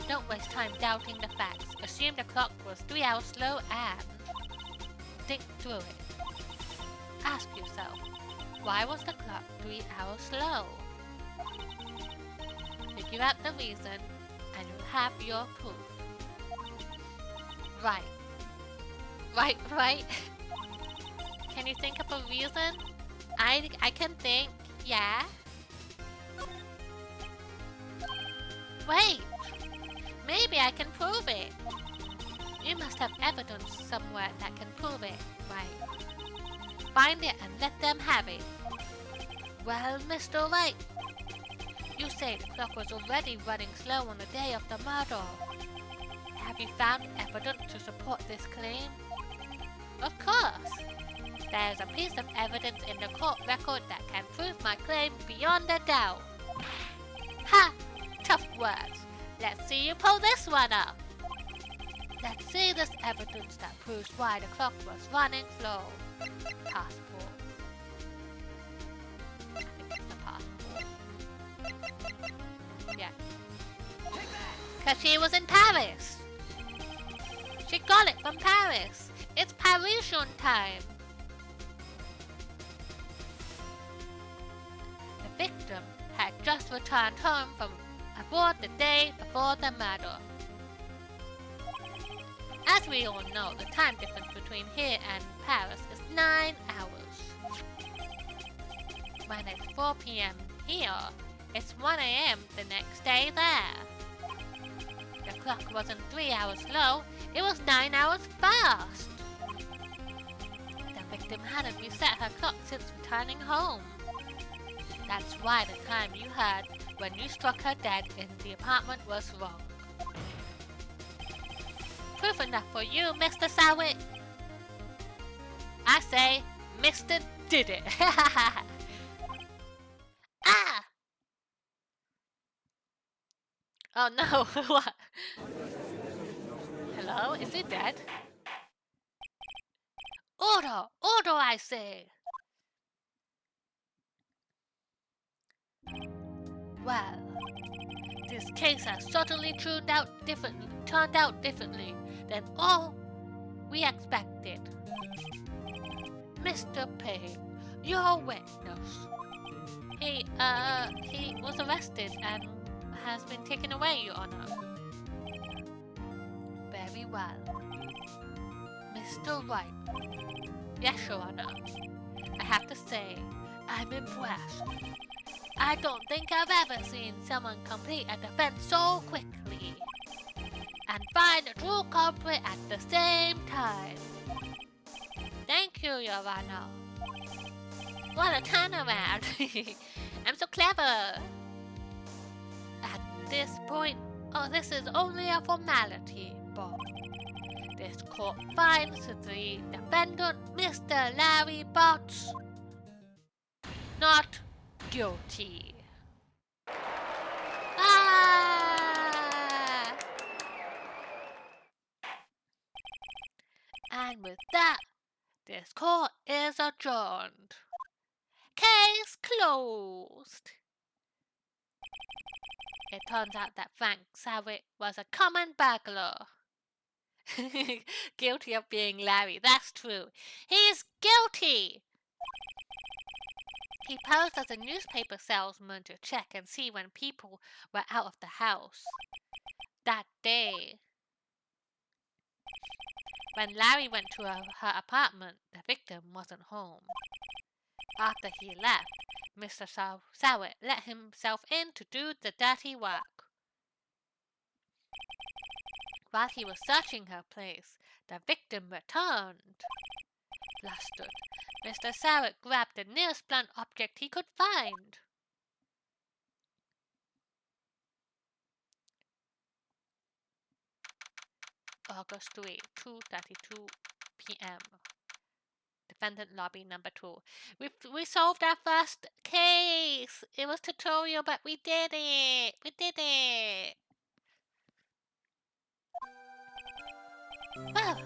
Don't waste time doubting the facts. Assume the clock was 3 hours slow and think through it. Ask yourself, why was the clock 3 hours slow? Figure out the reason and you'll have your proof. Right. Right. Can you think of a reason? I can think, yeah. Wait! Maybe I can prove it! You must have evidence somewhere that can prove it, right? Find it and let them have it. Well, Mr. Wright, you say the clock was already running slow on the day of the murder. Have you found evidence to support this claim? Of course! There's a piece of evidence in the court record that can prove my claim beyond a doubt. Ha! Tough words. Let's see you pull this one up. Let's see this evidence that proves why the clock was running slow. Passport. I think it's the passport. Yeah. Cause she was in Paris. She got it from Paris. It's Parisian time. The victim had just returned home from aboard the day before the murder. As we all know, the time difference between here and Paris is 9 hours. When it's 4 p.m. here, it's 1 a.m. the next day there. The clock wasn't 3 hours slow, it was 9 hours fast. The victim hadn't reset her clock since returning home. That's why the time you heard when you struck her dead in the apartment was wrong. Proof enough for you, Mr. Sowett. I say, Mr. Did it. Ah! Oh no, what? Hello, is he dead? Order! Order, I say! Well, this case has certainly turned out differently than all we expected. Mr. Payne, your witness. He was arrested and has been taken away, Your Honor. Very well. Mr. Wright. Yes, Your Honor. I have to say, I'm impressed. I don't think I've ever seen someone complete a defense so quickly and find the true culprit at the same time. Thank you, Your Honor. What a turnaround! I'm so clever! At this point, this is only a formality, but this court finds the defendant, Mr. Larry Botts, not guilty. Ah! And with that, this court is adjourned. Case closed. It turns out that Frank Sawick was a common burglar. Guilty of being Larry, that's true. He's guilty! He posed as a newspaper salesman to check and see when people were out of the house. That day, when Larry went to her apartment, the victim wasn't home. After he left, Mr. Sawick let himself in to do the dirty work. While he was searching her place, the victim returned. Flustered, Mr. Sawick grabbed the nearest blunt object he could find. August 3, 2:32 p.m. Defendant lobby number 2. We solved our first case. It was tutorial, but we did it. We did it. Well,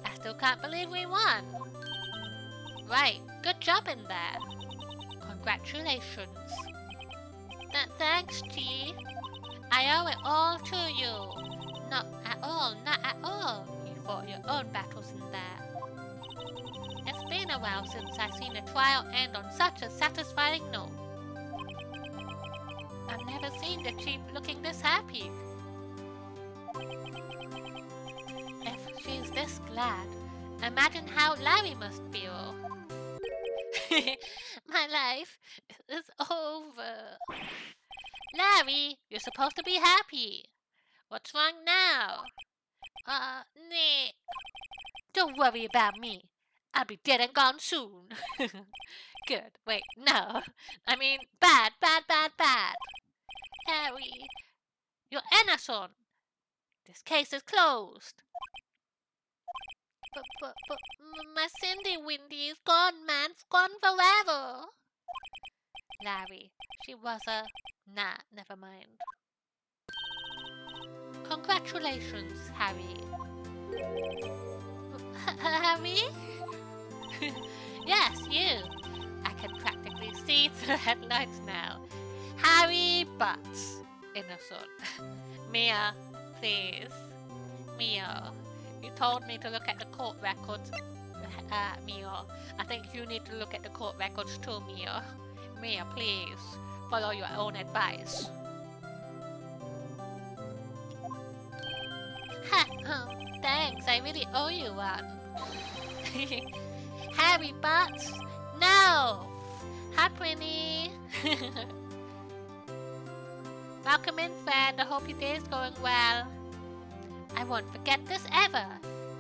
I still can't believe we won. Right, good job in there. Congratulations. Thanks, G. I owe it all to you. Not at all, not at all. You fought your own battles in there. It's been a while since I've seen a trial end on such a satisfying note. I've never seen the chief looking this happy. If she's this glad, imagine how Larry must feel. My life is over. Larry, you're supposed to be happy. What's wrong now? Nick. Don't worry about me. I'll be dead and gone soon. Good. Wait, no. I mean, bad. Harry, you're innocent. This case is closed. But my Cindy Windy is gone, man. It's gone forever. Larry, she was a... Nah, never mind. Congratulations, Harry. Harry? Yes, you. I can practically see the headlights now. Harry Butts. Innocent. Mia, please. Mia, you told me to look at the court records. Mia, I think you need to look at the court records too, Mia. Mia, please. Follow your own advice. Thanks, I really owe you one. Harry Butts? No! Hi, Prinny! Welcome in, friend. I hope your day is going well. I won't forget this ever.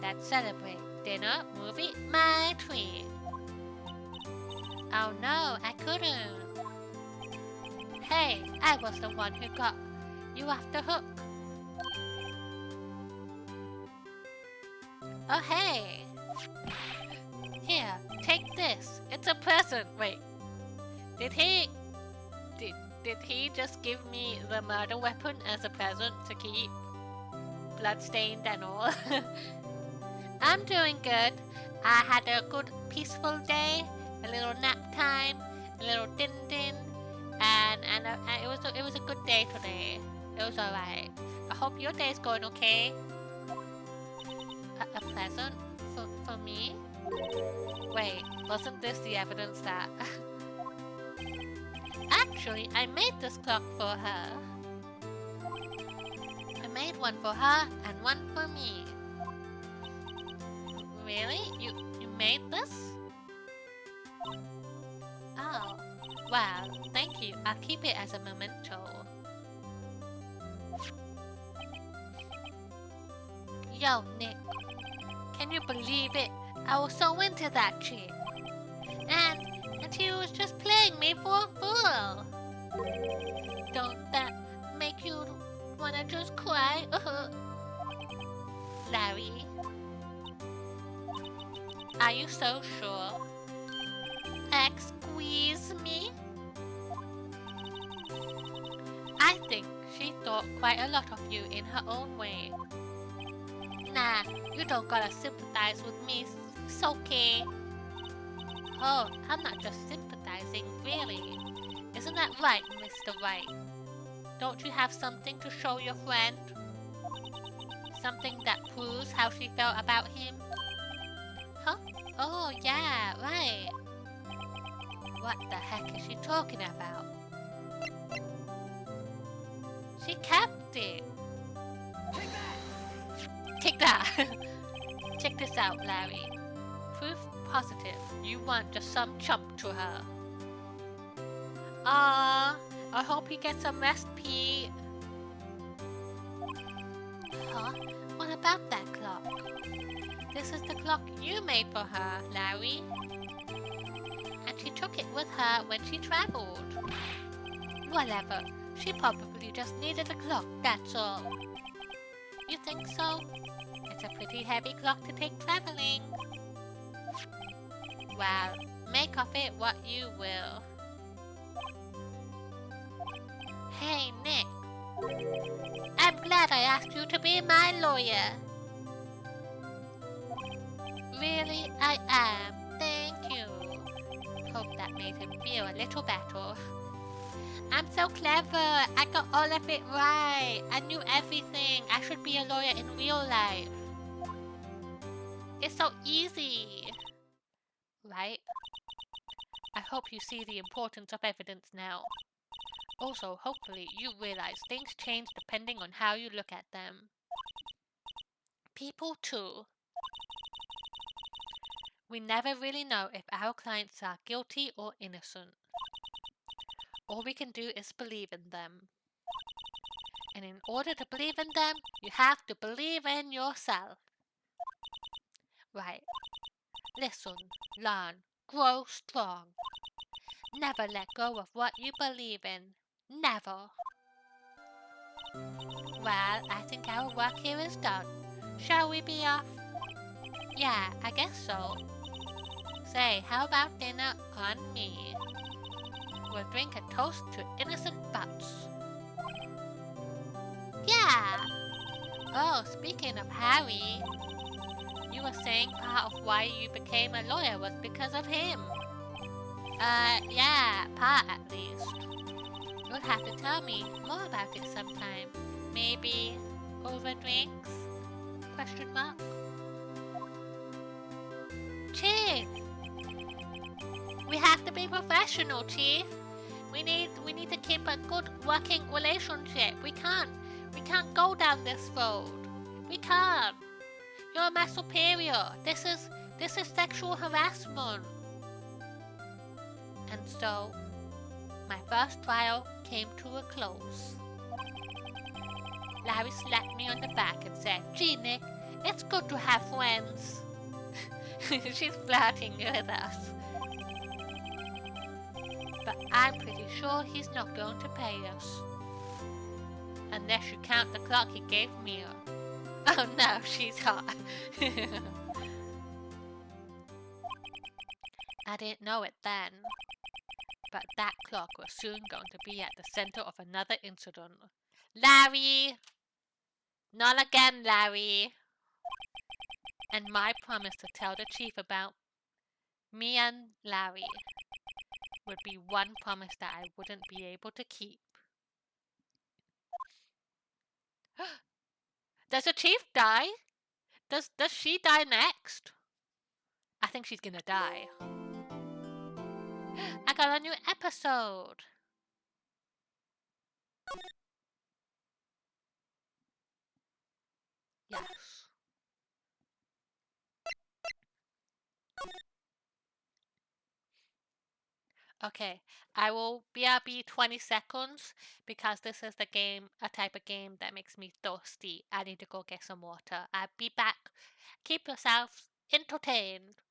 Let's celebrate. Dinner, movie, my treat. Oh no, I couldn't. Hey, I was the one who got you off the hook. Oh hey! Here, take this. It's a present. Wait. Did he just give me the murder weapon as a present to keep? Bloodstained and all. I'm doing good. I had a good, peaceful day, a little nap time, a little din, and it was a good day today. It was alright. I hope your day's going okay. A present for me? Wait, wasn't this the evidence that? Actually, I made this clock for her. I made one for her and one for me. Really? You made this? Oh, well, thank you. I'll keep it as a memento. Yo, Nick, can you believe it? I was so into that chick. And she was just playing me for a fool. Don't that make you wanna just cry? Larry, are you so sure? Squeeze me? I think she thought quite a lot of you in her own way. Nah, you don't gotta sympathize with me, it's okay. Oh, I'm not just sympathizing, really. Isn't that right, Mr. Wright? Don't you have something to show your friend? Something that proves how she felt about him? Huh? Oh, yeah, right. What the heck is she talking about? She kept it. Take that! Check this out, Larry. Proof positive you weren't just some chump to her. I hope you get some rest, Pete. Huh? What about that clock? This is the clock you made for her, Larry. And she took it with her when she traveled. Whatever. She probably just needed a clock, that's all. You think so? It's a pretty heavy clock to take traveling. Well, make of it what you will. Hey, Nick. I'm glad I asked you to be my lawyer. Really, I am. Thank you. Hope that made him feel a little better. I'm so clever. I got all of it right. I knew everything. I should be a lawyer in real life. It's so easy. Right? I hope you see the importance of evidence now. Also, hopefully you realize things change depending on how you look at them. People too. We never really know if our clients are guilty or innocent. All we can do is believe in them. And in order to believe in them, you have to believe in yourself. Right. Listen, learn, grow strong. Never let go of what you believe in. Never. Well, I think our work here is done. Shall we be off? Yeah, I guess so. Say, how about dinner on me? We'll drink a toast to innocent butts. Yeah! Oh, speaking of Harry, you were saying part of why you became a lawyer was because of him. Yeah, part at least. You'll have to tell me more about it sometime. Maybe over drinks? Question mark. Chief! We have to be professional, Chief. We need to keep a good working relationship. We can't go down this road. We can't. You're my superior. This is sexual harassment. And so, my first trial came to a close. Larry slapped me on the back and said, "Gee, Nick, it's good to have friends." She's flirting with us. But I'm pretty sure he's not going to pay us. Unless you count the clock he gave me. Oh no, she's hot. I didn't know it then. But that clock was soon going to be at the center of another incident. Larry! Not again, Larry! And my promise to tell the chief about me and Larry would be one promise that I wouldn't be able to keep. Does the chief die? Does she die next? I think she's gonna die. I got a new episode. Yes. Okay, I will BRB 20 seconds because this is the game, a type of game that makes me thirsty. I need to go get some water. I'll be back. Keep yourselves entertained.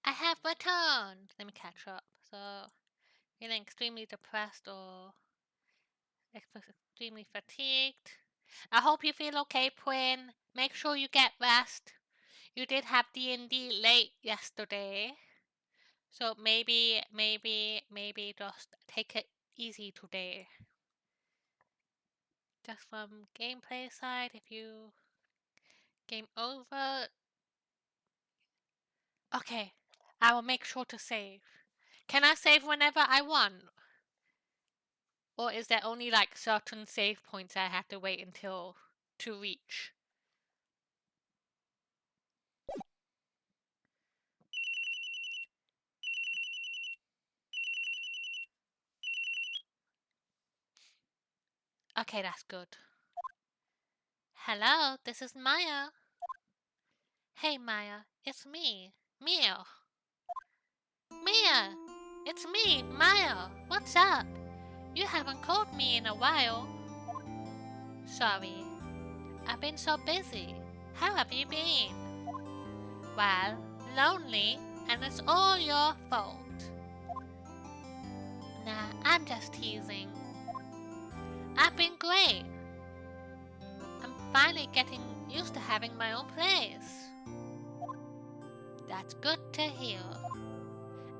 I have returned. Let me catch up. So, feeling extremely depressed or extremely fatigued. I hope you feel okay, Quinn. Make sure you get rest. You did have D&D late yesterday. So maybe just take it easy today. Just from gameplay side, if you game over. Okay, I will make sure to save. Can I save whenever I want? Or is there only like certain save points I have to wait until to reach? Okay, that's good. Hello, this is Maya. Hey Maya, it's me, Mia. Mia, it's me, Maya. What's up? You haven't called me in a while. Sorry, I've been so busy. How have you been? Well, lonely, and it's all your fault. Nah, I'm just teasing. I've been great. I'm finally getting used to having my own place. That's good to hear.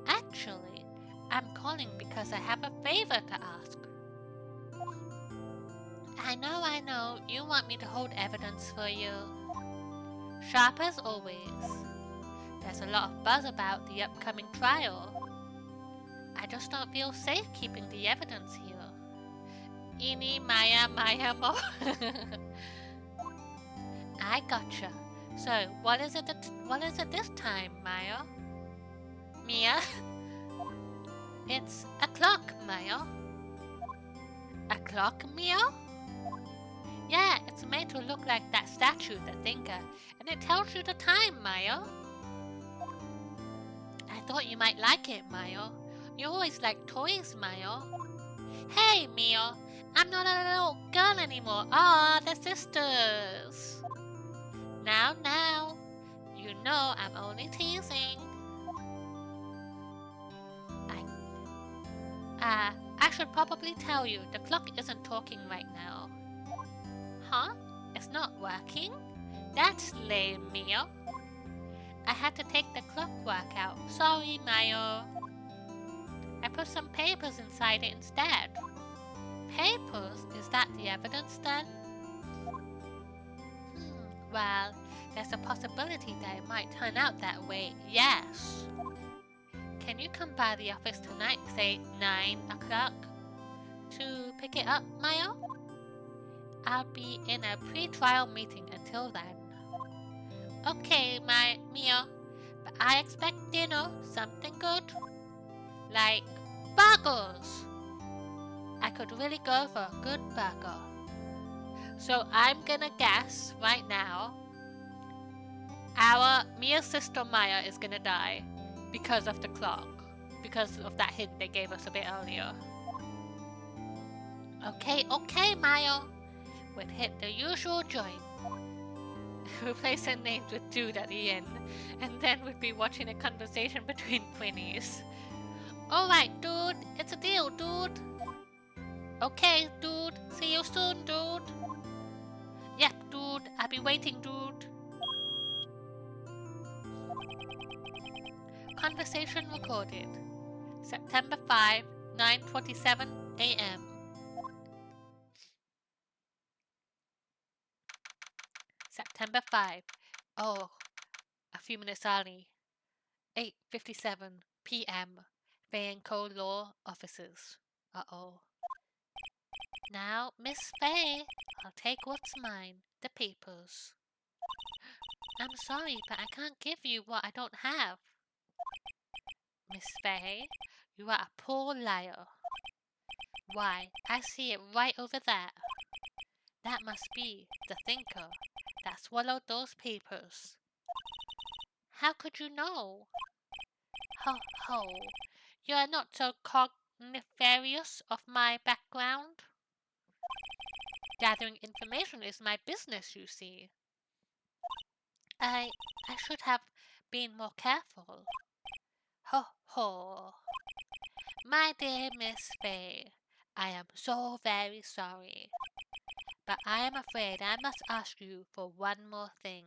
Actually, I'm calling because I have a favor to ask. I know, you want me to hold evidence for you. Sharp as always. There's a lot of buzz about the upcoming trial. I just don't feel safe keeping the evidence here. Eeny, Maya, mo. I gotcha. So, what is it this time, Maya? Mia? It's a clock, Maya. A clock, Mia? Yeah, it's made to look like that statue, the thinker, and it tells you the time, Maya. I thought you might like it, Maya. You always like toys, Maya. Hey, Mia, I'm not a little girl anymore. Ah, the sisters. Now, you know I'm only teasing. I should probably tell you, the clock isn't talking right now. Huh? It's not working? That's lame, Mia. I had to take the clockwork out. Sorry, Maya. I put some papers inside it instead. Papers? Is that the evidence then? Well, there's a possibility that it might turn out that way, yes. Can you come by the office tonight, say 9 o'clock, to pick it up, Maya? I'll be in a pre-trial meeting until then. Okay, my Mia, but I expect dinner, something good, like burgers. I could really go for a good burger. So I'm gonna guess right now, our Mia's sister Maya is gonna die because of the clock, because of that hint they gave us a bit earlier. Okay, Maya. We'd hit the usual joint. Replace her names with dude at the end, and then we'd be watching a conversation between Quinnies. Alright, dude, it's a deal, dude. Okay, dude, see you soon, dude. Yep, dude, I'll be waiting, dude. Conversation recorded. September 5, 9:47 a.m. September 5. Oh, a few minutes early. 8:57 p.m. Faye and Co. Law Offices. Uh-oh. Now, Miss Faye, I'll take what's mine, the papers. I'm sorry, but I can't give you what I don't have. Miss Faye, you are a poor liar. Why, I see it right over there. That must be the thinker that swallowed those papers. How could you know? Ho ho, you are not so cogniferous of my background. Gathering information is my business, you see. I should have been more careful. Ho ho. My dear Miss Faye, I am so very sorry. But I am afraid I must ask you for one more thing.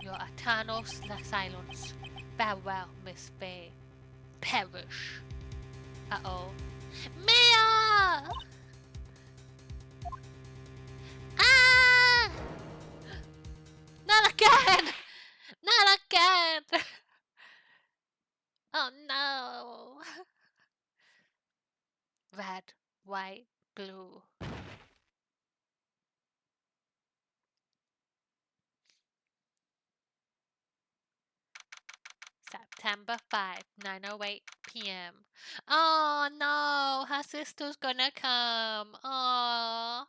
Your eternal silence. Farewell, Miss Faye. Perish. Uh-oh. Mia! Ah! Not again! Not again! Oh no! Red, white, blue. September 5, 9:08 p.m. Oh no, her sister's gonna come. Oh.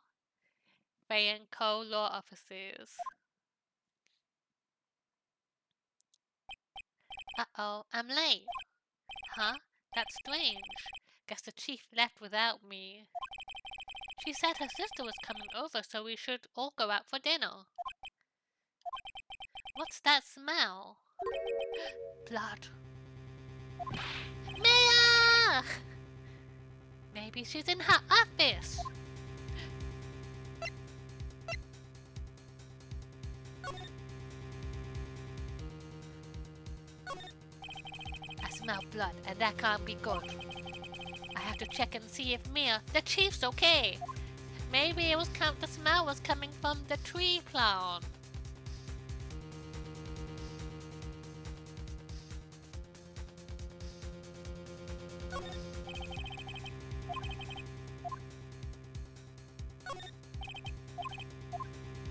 Ray and Co. Law Offices. Uh-oh, I'm late. Huh? That's strange. Guess the chief left without me. She said her sister was coming over, so we should all go out for dinner. What's that smell? Blood. Mia! Maybe she's in her office. I smell blood, and that can't be good. I have to check and see if Mia, the chief's okay. Maybe it was the smell was coming from the tree plant.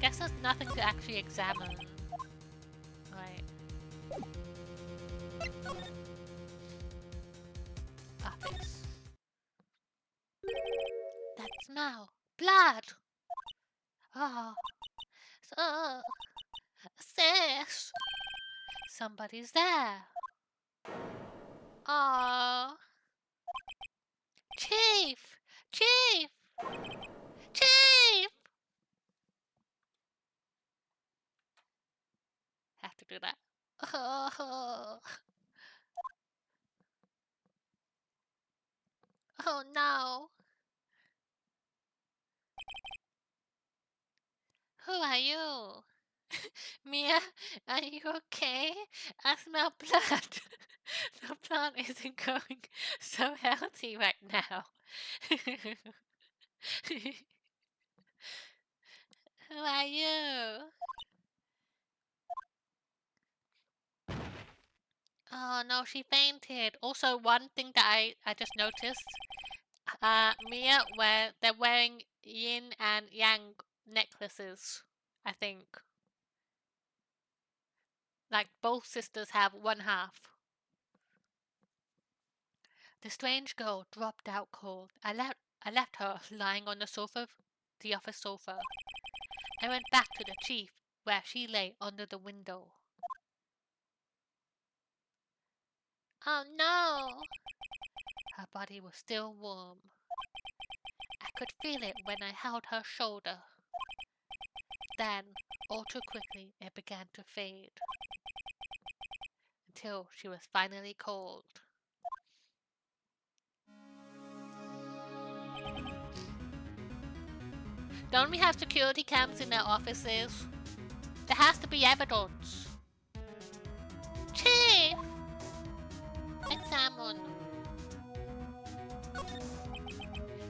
Guess there's nothing to actually examine. Right. Office. That smell. Blood! Oh. Sis! Somebody's there. Oh. Chief! Chief! Chief! Have to do that. Oh. Oh no. Who are you? Mia, are you okay? I smell blood. The plant isn't going so healthy right now. Who are you? Oh no, she fainted. Also, one thing that I just noticed, Mia, they're wearing yin and yang necklaces, I think. Like both sisters have one half. The strange girl dropped out cold. I left her lying on the sofa, the office sofa. I went back to the chief, where she lay under the window. Oh no! Her body was still warm. I could feel it when I held her shoulder. Then, all too quickly, it began to fade. Until she was finally cold. Don't we have security cams in our offices? There has to be evidence. Chief! Examine.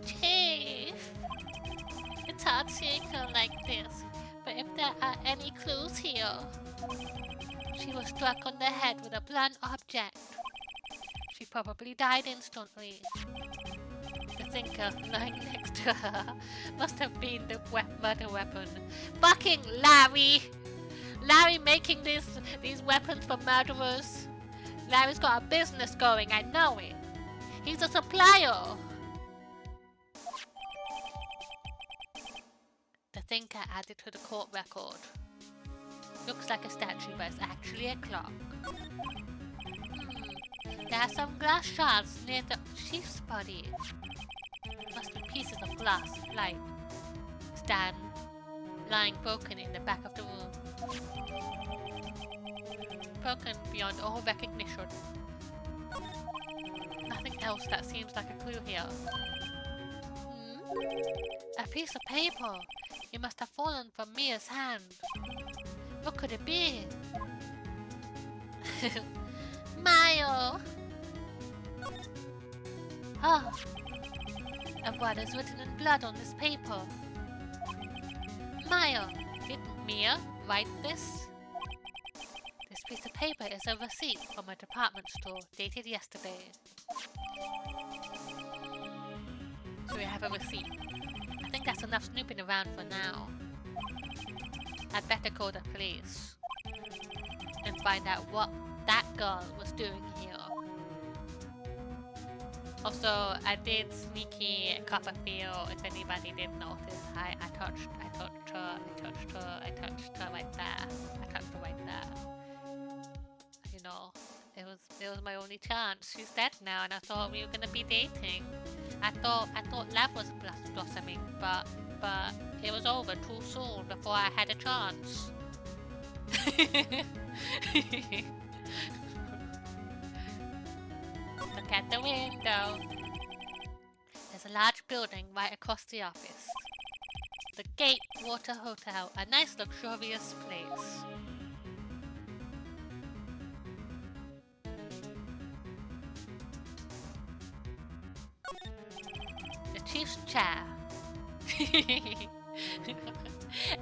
Chief! It's hard seeing her like this, but if there are any clues here... She was struck on the head with a blunt object. She probably died instantly. The thinker lying next to her must have been the murder weapon. Fucking Larry! Larry making these weapons for murderers. Larry's got a business going, I know it. He's a supplier. The thinker added to the court record. Looks like a statue, but it's actually a clock. There are some glass shards near the chief's body. Must be pieces of glass, like stand, lying broken in the back of the room. Broken beyond all recognition. Nothing else that seems like a clue here. A piece of paper. It must have fallen from Mia's hand. What could it be? Mayo! Oh. And what is written in blood on this paper? Maya, did Mia write this? This piece of paper is a receipt from a department store dated yesterday. So we have a receipt. I think that's enough snooping around for now. I'd better call the police and find out what that girl was doing here. Also, I did sneaky Copperfield, if anybody did notice. I touched her right there. I touched her right there. You know, it was my only chance. She's dead now, and I thought we were gonna be dating. I thought love was blossoming, but it was over too soon before I had a chance. Look at the window. There's a large building right across the office. The Gate Water Hotel, a nice luxurious place. The chief's chair.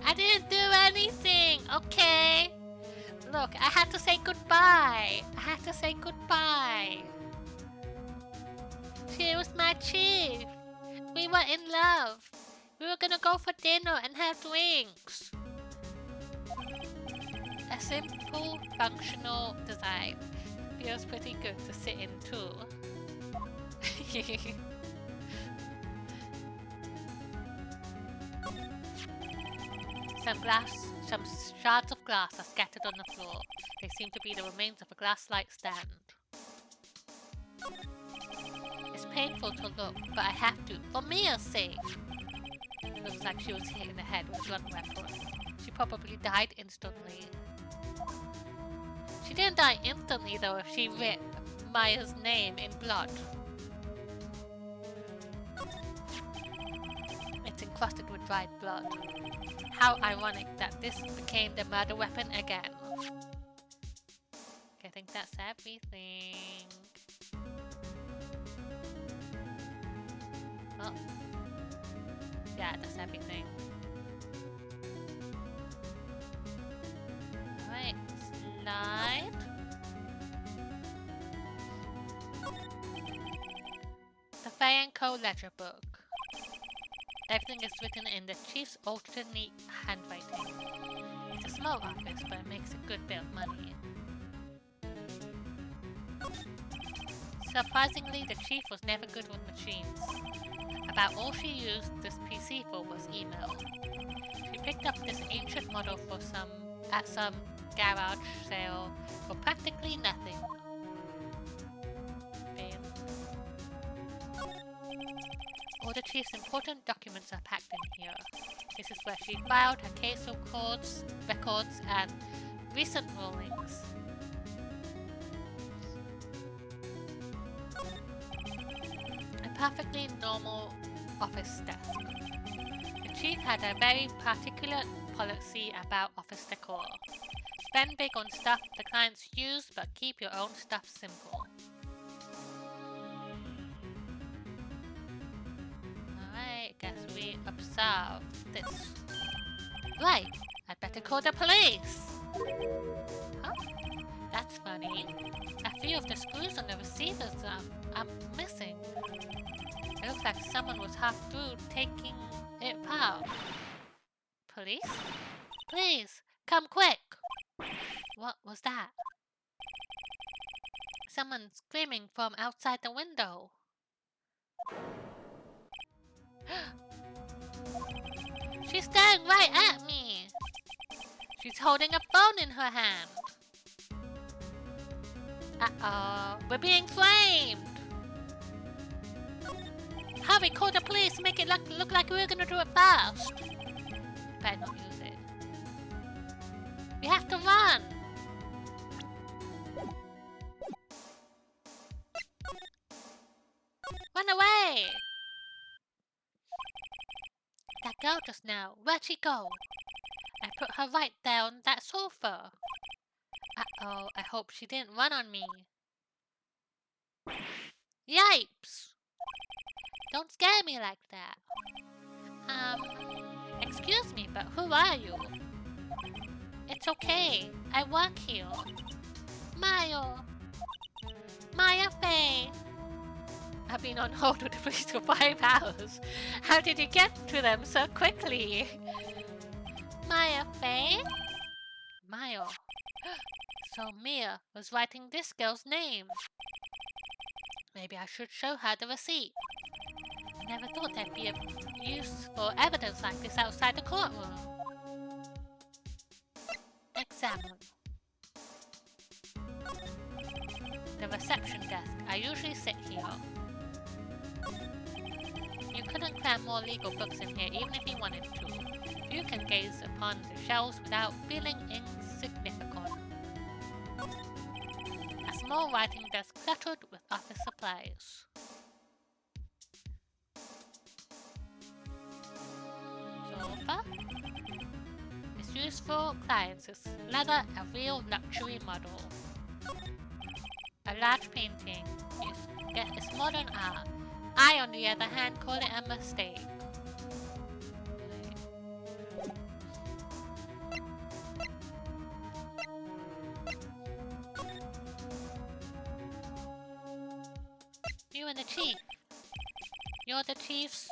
I didn't do anything, okay? Look, I had to say goodbye. She was my chief. We were in love. We were gonna go for dinner and have drinks. A simple, functional design. Feels pretty good to sit in too. Some shards of glass are scattered on the floor. They seem to be the remains of a glass-like stand. It's painful to look, but I have to, for Mia's sake. Looks like she was hit in the head with a blunt weapon. She probably died instantly. She didn't die instantly though if she writ Maya's name in blood. It's encrusted with dried blood. How ironic that this became the murder weapon again. Okay, I think that's everything. Oh. Yeah, that's everything. Alright, slide. The Fay & Co. ledger book. Everything is written in the chief's alternate handwriting. It's a small office, but it makes a good bit of money. Surprisingly, the chief was never good with machines. About all she used this PC for was email. She picked up this ancient model at some garage sale for practically nothing. Bam. All the chief's important documents are packed in here. This is where she filed her case records, and recent rulings. A perfectly normal office desk. The chief had a very particular policy about office decor. Spend big on stuff the clients use, but keep your own stuff simple. Alright, guess we observe this. Right, I'd better call the police! Huh? That's funny. A few of the screws on the receivers are missing. It looks like someone was half through taking it apart. Police? Please, come quick! What was that? Someone screaming from outside the window. She's staring right at me! She's holding a phone in her hand. Uh-oh, we're being framed! Hurry, call the police, make it look like we're gonna do it fast. Better not use it. We have to run! Run away! That girl just now, where'd she go? I put her right there on that sofa. Uh-oh, I hope she didn't run on me. Yipes! Don't scare me like that. Excuse me, but who are you? It's okay, I work here. Mayo! Maya Faye! I've been on hold with the police for 5 hours. How did you get to them so quickly? Maya Faye? Mayo. So Mia was writing this girl's name. Maybe I should show her the receipt. I never thought there'd be a use for evidence like this outside the courtroom. Examine. The reception desk. I usually sit here. You couldn't cram more legal books in here even if you wanted to. You can gaze upon the shelves without feeling insignificant. A small writing desk cluttered with office supplies. Sofa. It's used for clients. It's leather, a real luxury model. A large painting. It's modern art. I, on the other hand, call it a mistake. You and the chief. You're the chief's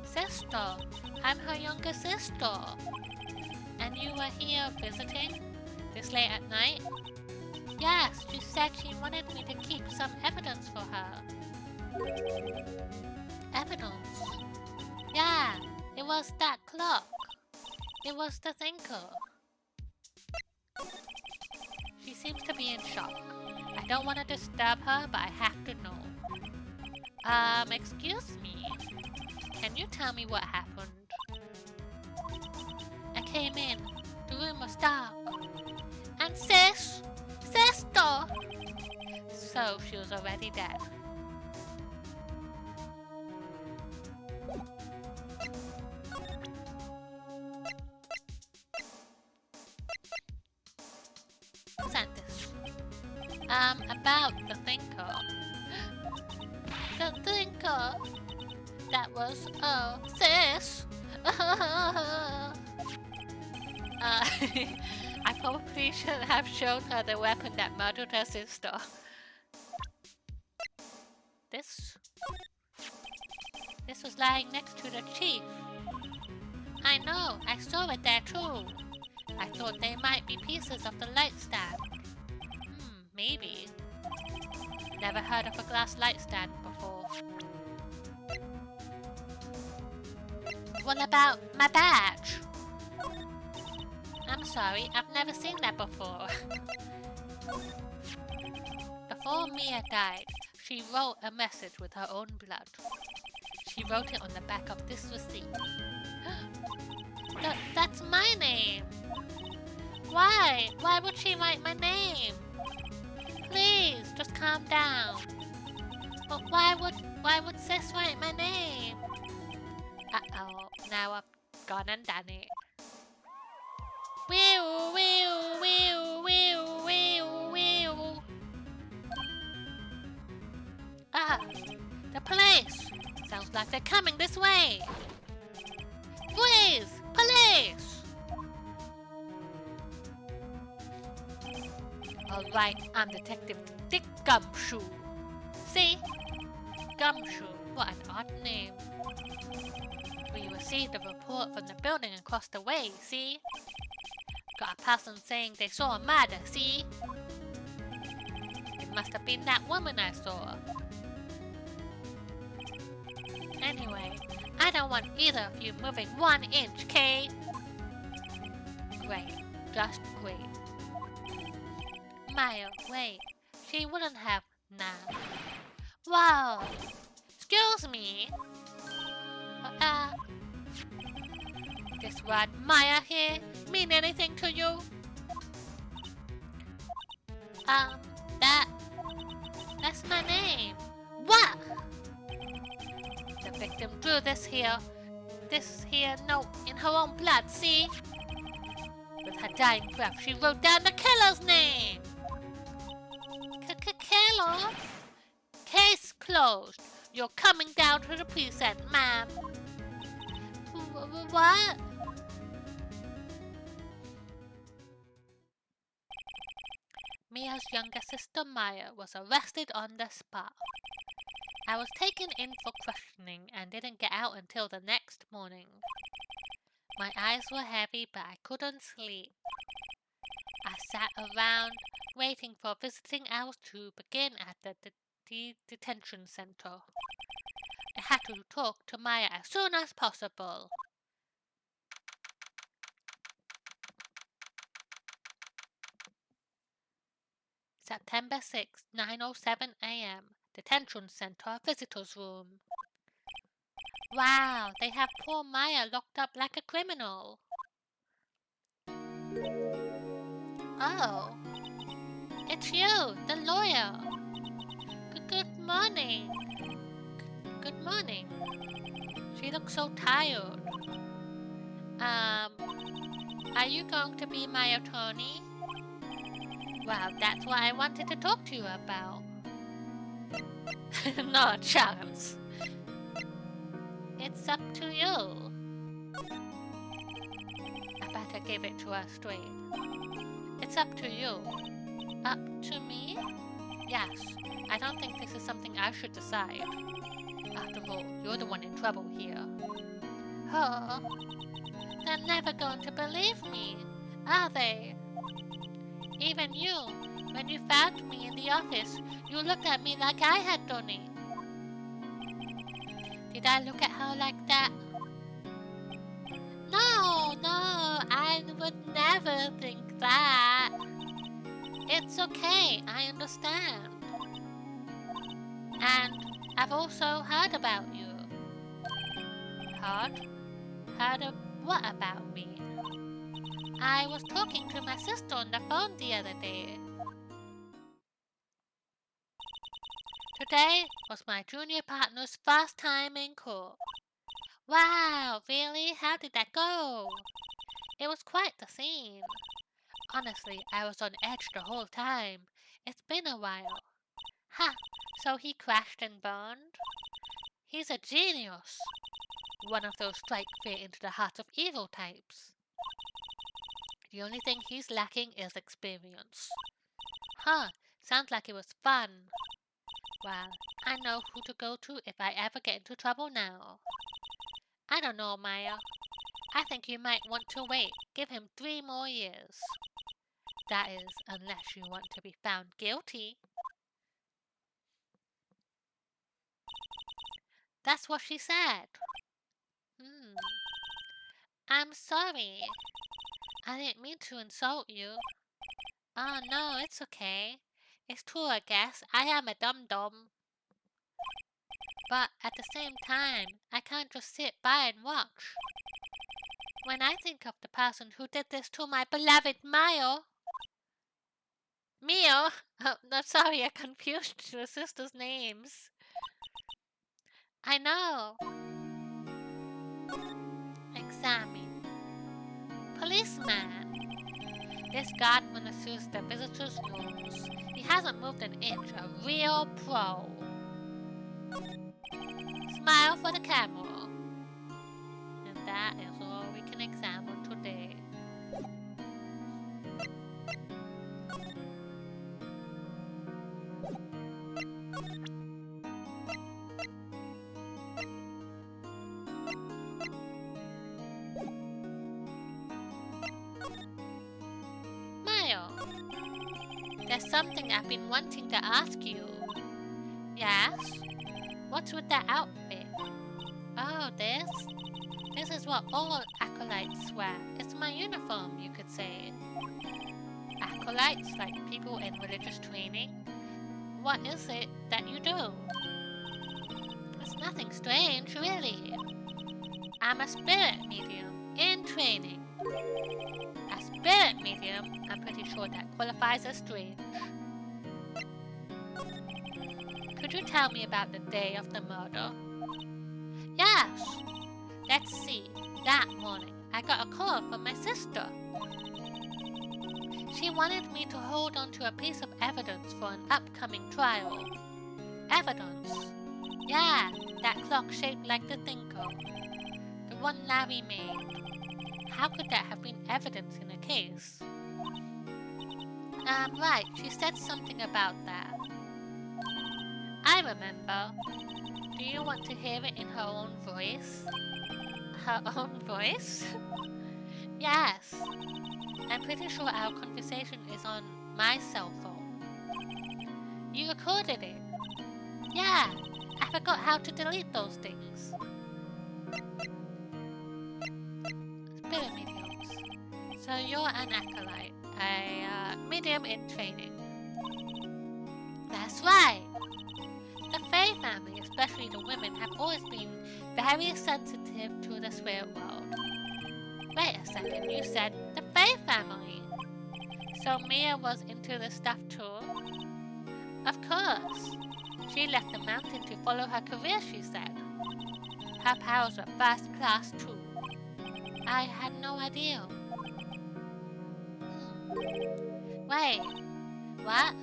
sister. I'm her younger sister. And you were here visiting? This late at night? Yes, she said she wanted me to keep some evidence for her. Evidence? Yeah, it was that clock. It was the thinker. She seems to be in shock. I don't want to disturb her, but I have to know. Excuse me. Can you tell me what happened? I came in. The room was dark. And sister! So she was already dead. What's that this? About the thinker. The thinker? That was, sis! I probably should have shown her the weapon that murdered her sister. This was lying next to the chief. I know, I saw it there too. I thought they might be pieces of the light stand. Maybe. Never heard of a glass light stand before. What about my badge? I'm sorry, I've never seen that before. Before Mia died, she wrote a message with her own blood. She wrote it on the back of this receipt. That's my name! Why? Why would she write my name? Please, just calm down. But why would Sis write my name? Uh-oh, now I've gone and done it. Wee-oo, wee-oo, wee-oo, wee-oo, wee-oo, wee-oo. Ah, the police! Sounds like they're coming this way! Freeze! Police! Alright, I'm Detective Dick Gumshoe. See? Gumshoe, what an odd name. We received a report from the building across the way, see? Got a person saying they saw a murder, see? It must have been that woman I saw. Anyway, I don't want either of you moving 1 inch, Kay? Great, just great. Maya, wait, she wouldn't have, nah. Wow, excuse me. This word Maya here mean anything to you? That's my name. What? The victim drew this here note in her own blood, see? With her dying breath, she wrote down the killer's name. Killer? Case closed. You're coming down to the precinct, ma'am. What? Mia's younger sister Maya was arrested on the spot. I was taken in for questioning and didn't get out until the next morning. My eyes were heavy, but I couldn't sleep. I sat around waiting for visiting hours to begin at the detention center. I had to talk to Maya as soon as possible. September 6, 9:07 a.m. Detention Center Visitors Room. Wow, they have poor Maya locked up like a criminal. Oh, it's you, the lawyer. Good morning. Good morning. She looks so tired. Are you going to be my attorney? Well, that's what I wanted to talk to you about. No chance. It's up to you. I better give it to her straight. It's up to you. Up to me? Yes, I don't think this is something I should decide. After all, you're the one in trouble here. Oh, they're never going to believe me, are they? Even you, when you found me in the office, you looked at me like I had done it. Did I look at her like that? No, I would never think that. It's okay, I understand. And I've also heard about you. Heard? Heard of what about me? I was talking to my sister on the phone the other day. Today was my junior partner's first time in court. Wow, really? How did that go? It was quite the scene. Honestly, I was on edge the whole time. It's been a while. Ha! So he crashed and burned? He's a genius. One of those strike fear into the hearts of evil types. The only thing he's lacking is experience. Huh, sounds like it was fun. Well, I know who to go to if I ever get into trouble now. I don't know, Maya. I think you might want to wait. Give him 3 more years. That is, unless you want to be found guilty. That's what she said. I'm sorry. I didn't mean to insult you. Oh no, it's okay. It's true, I guess. I am a dum-dum. But at the same time, I can't just sit by and watch. When I think of the person who did this to my beloved Mio... Mio? Oh, no, sorry, I confused your sister's names. I know. Examine. Policeman. This guardman assures the visitors' rooms. He hasn't moved an inch. A real pro. Smile for the camera. And that is all we can examine today. Mio, there's something I've been wanting to ask you. Yes? What's with that outfit? Oh, this? This is what all acolytes wear. It's my uniform, you could say. Acolytes, like people in religious training? What is it that you do? It's nothing strange, really. I'm a spirit medium in training. A spirit medium? I'm pretty sure that qualifies as strange. Could you tell me about the day of the murder? Yes. Let's see. That morning, I got a call from my sister. She wanted me to hold on to a piece of evidence for an upcoming trial. Evidence? Yeah, that clock shaped like the thinker. The one Larry made. How could that have been evidence in a case? Right, she said something about that. I remember. Do you want to hear it in her own voice? Her own voice? Yes. I'm pretty sure our conversation is on my cell phone. You recorded it? Yeah, I forgot how to delete those things. Spirit mediums. So you're an acolyte, a medium in training. That's right. The Fae family, especially the women, have always been very sensitive to the spirit world. Wait a second, you said the Fae family. So Mia was into this stuff too? Of course. She left the mountain to follow her career, she said. Her powers were first class too. I had no idea. Wait, what?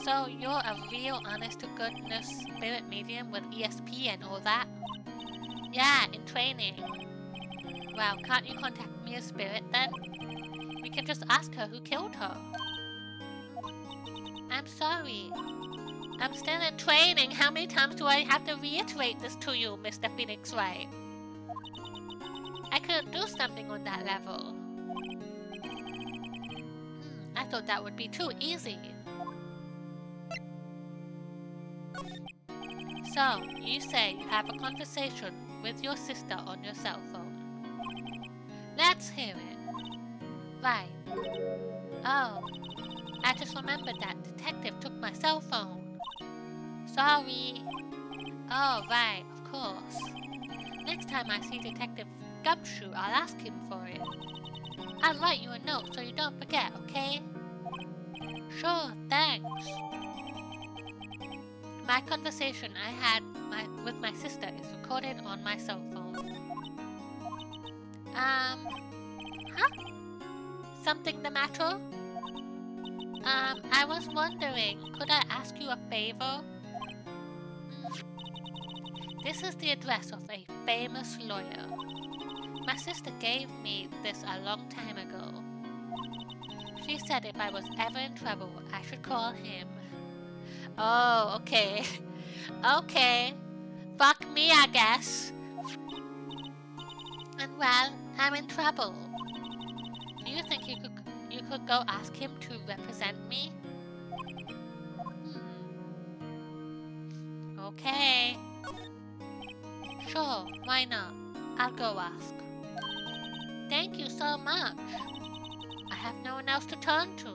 So you're a real honest-to-goodness spirit medium with ESP and all that? Yeah, in training. Well, can't you contact Mia's spirit then? We can just ask her who killed her. I'm sorry. I'm still in training. How many times do I have to reiterate this to you, Mr. Phoenix Wright? I couldn't do something on that level. I thought that would be too easy. So, you say you have a conversation with your sister on your cell phone. Let's hear it. Right. Oh, I just remembered that detective took my cell phone. Sorry. Oh, right, of course. Next time I see Detective Gumshoe, I'll ask him for it. I'll write you a note so you don't forget, okay? Sure, thanks. My conversation I had with my sister is recorded on my cell phone. Huh? Something the matter? I was wondering, could I ask you a favor? This is the address of a famous lawyer. My sister gave me this a long time ago. She said if I was ever in trouble, I should call him. Oh, okay. Okay. Fuck me, I guess. And well, I'm in trouble. Do you think you could go ask him to represent me? Okay. Sure, why not? I'll go ask. Thank you so much. I have no one else to turn to.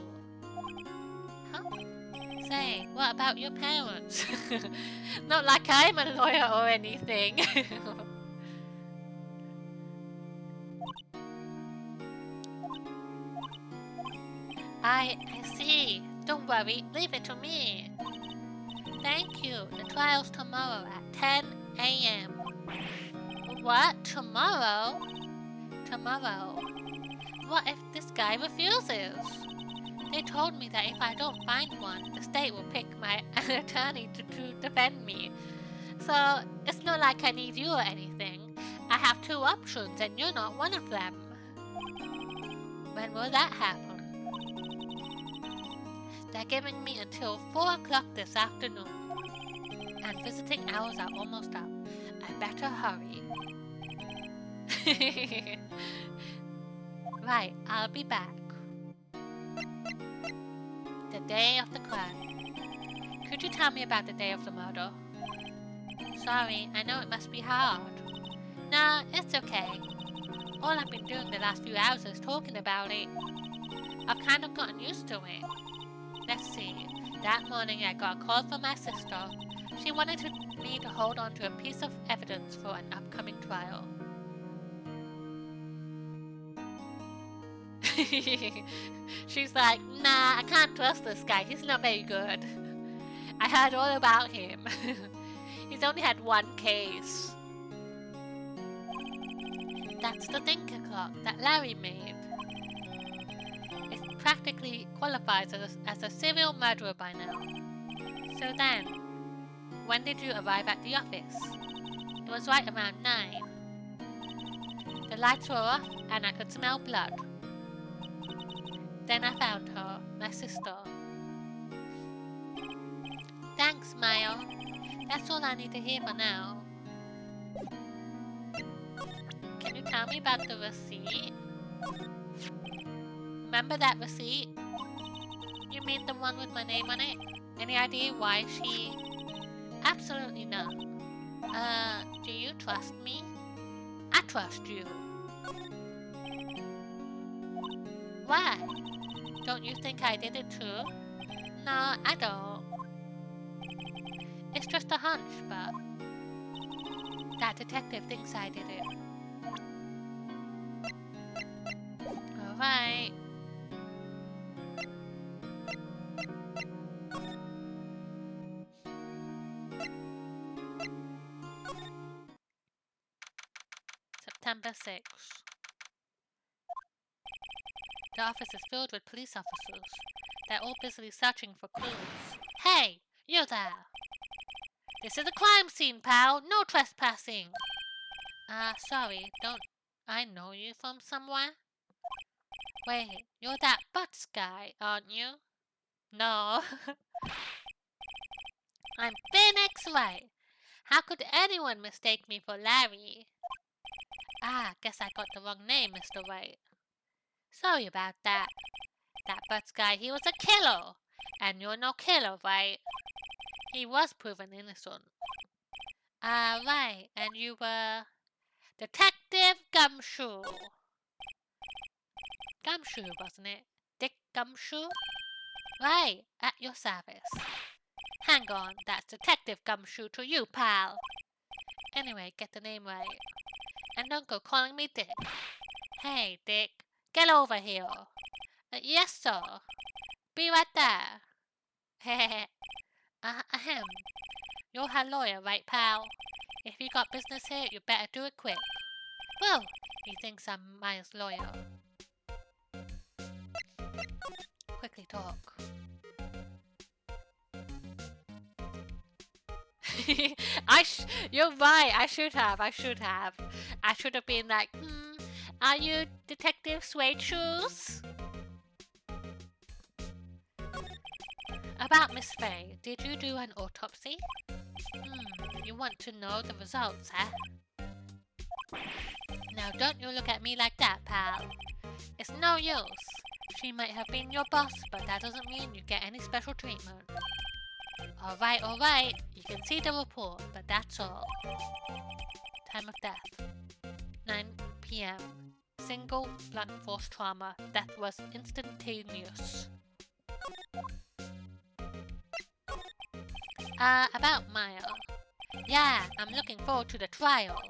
Huh? Say, what about your parents? Not like I'm a lawyer or anything. I see. Don't worry, leave it to me. Thank you. The trial's tomorrow at 10 a.m. What? Tomorrow? Tomorrow? What if this guy refuses? They told me that if I don't find one, the state will pick an attorney to defend me. So, it's not like I need you or anything. I have 2 options and you're not one of them. When will that happen? They're giving me until 4 o'clock this afternoon. And visiting hours are almost up. I better hurry. Right, I'll be back. The day of the crime. Could you tell me about the day of the murder? Sorry, I know it must be hard. Nah, it's okay. All I've been doing the last few hours is talking about it. I've kind of gotten used to it. Let's see. That morning I got a call from my sister. She wanted me to hold on to a piece of evidence for an upcoming trial. She's like, nah, I can't trust this guy. He's not very good. I heard all about him. He's only had 1 case. That's the thinker clock that Larry made. It practically qualifies as a serial murderer by now. So then, when did you arrive at the office? It was right around 9. The lights were off and I could smell blood. Then I found her, my sister. Thanks, Maya. That's all I need to hear for now. Can you tell me about the receipt? Remember that receipt? You mean the one with my name on it? Any idea why she... Absolutely not. Do you trust me? I trust you. Why? Don't you think I did it too? No, I don't. It's just a hunch, but... That detective thinks I did it. Alright. September 6th. The office is filled with police officers. They're all busily searching for clues. Hey! You there! This is a crime scene, pal! No trespassing! Sorry, don't I know you from somewhere? Wait, you're that Butts guy, aren't you? No. I'm Phoenix Wright. How could anyone mistake me for Larry? Guess I got the wrong name, Mr. Wright. Sorry about that. That Butts guy, he was a killer. And you're no killer, right? He was proven innocent. Right. And you were... Detective Gumshoe. Gumshoe, wasn't it? Dick Gumshoe? Right. At your service. Hang on. That's Detective Gumshoe to you, pal. Anyway, get the name right. And don't go calling me Dick. Hey, Dick. Get over here. Yes, sir. Be right there. Heh. Ahem. You're her lawyer, right, pal? If you got business here, you better do it quick. Well, he thinks I'm Maya's lawyer. Quickly talk. You're right. I should have. I should have been like, are you Detective Suede Shoes? About Miss Faye, did you do an autopsy? You want to know the results, eh? Now don't you look at me like that, pal. It's no use. She might have been your boss, but that doesn't mean you get any special treatment. Alright. You can see the report, but that's all. Time of death. 9 p.m. Single blunt force trauma. Death was instantaneous. About Maya. Yeah, I'm looking forward to the trial.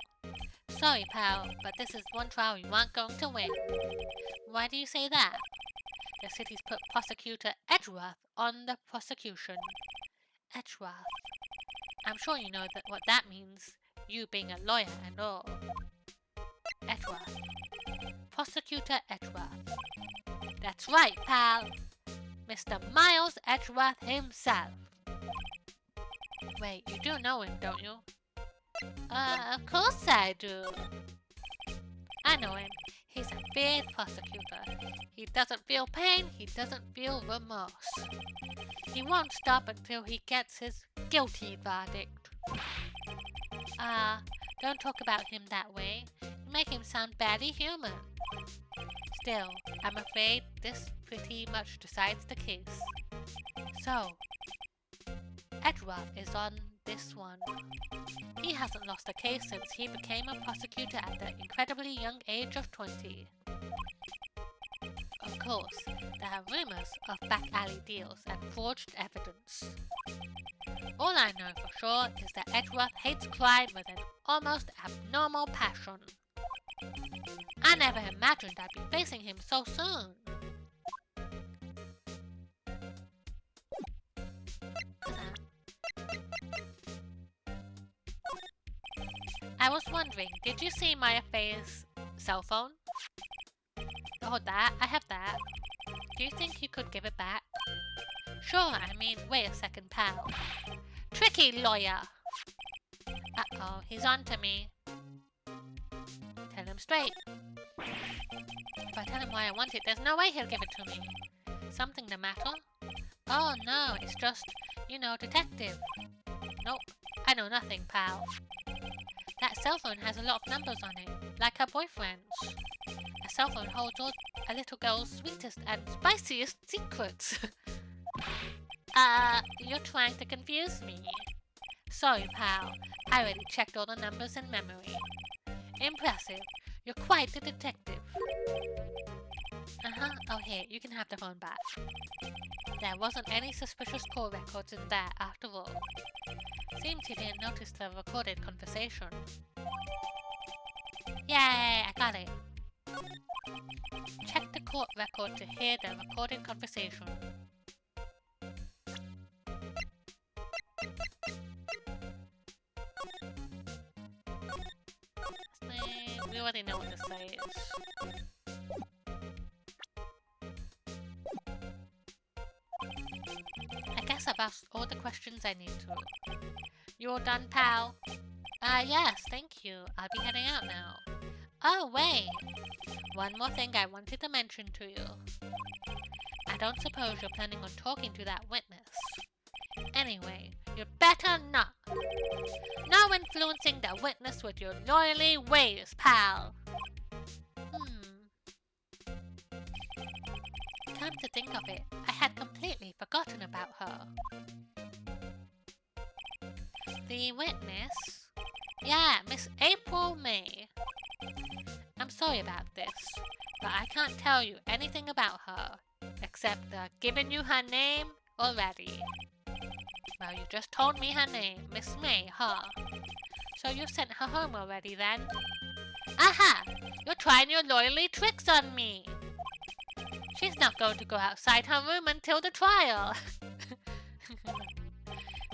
Sorry, pal, but this is one trial you aren't going to win. Why do you say that? The city's put Prosecutor Edgeworth on the prosecution. Edgeworth. I'm sure you know what that means, you being a lawyer and all. Edgeworth. Prosecutor Edgeworth. That's right, pal. Mr. Miles Edgeworth himself. Wait, you do know him, don't you? Of course I do. I know him. He's a big prosecutor. He doesn't feel pain, he doesn't feel remorse. He won't stop until he gets his guilty verdict. Don't talk about him that way. You make him sound barely human. Still, I'm afraid this pretty much decides the case. So, Edgeworth is on this one. He hasn't lost a case since he became a prosecutor at the incredibly young age of 20. Of course, there are rumors of back-alley deals and forged evidence. All I know for sure is that Edgeworth hates crime with an almost abnormal passion. I never imagined I'd be facing him so soon. I was wondering, did you see Maya Faye's cell phone? Oh, that? I have that. Do you think you could give it back? Sure, I mean, wait a second, pal. Tricky lawyer! Uh-oh, he's on to me. Tell him straight. If I tell him why I want it, there's no way he'll give it to me. Something the matter? Oh no, it's just, detective. Nope, I know nothing, pal. That cell phone has a lot of numbers on it, like her boyfriend's. A cell phone holds all a little girl's sweetest and spiciest secrets. You're trying to confuse me. Sorry, pal. I already checked all the numbers in memory. Impressive. You're quite a detective. Oh, here, you can have the phone back. There wasn't any suspicious call records in there after all. Seems you didn't notice the recorded conversation. Yay, I got it. Check the court record to hear the recorded conversation. We already know what this says. I guess I've asked all the questions I need to. You all done, pal? Yes, thank you. I'll be heading out now. Oh, wait! One more thing I wanted to mention to you. I don't suppose you're planning on talking to that witness. Anyway, you'd better not. No influencing the witness with your lawyerly ways, pal. Come to think of it, I had completely forgotten about her. The witness? Yeah, Miss April May. I'm sorry about this, but I can't tell you anything about her, except giving you her name already. Well, you just told me her name, Miss May, huh? So you sent her home already then? Aha! You're trying your lawyerly tricks on me! She's not going to go outside her room until the trial!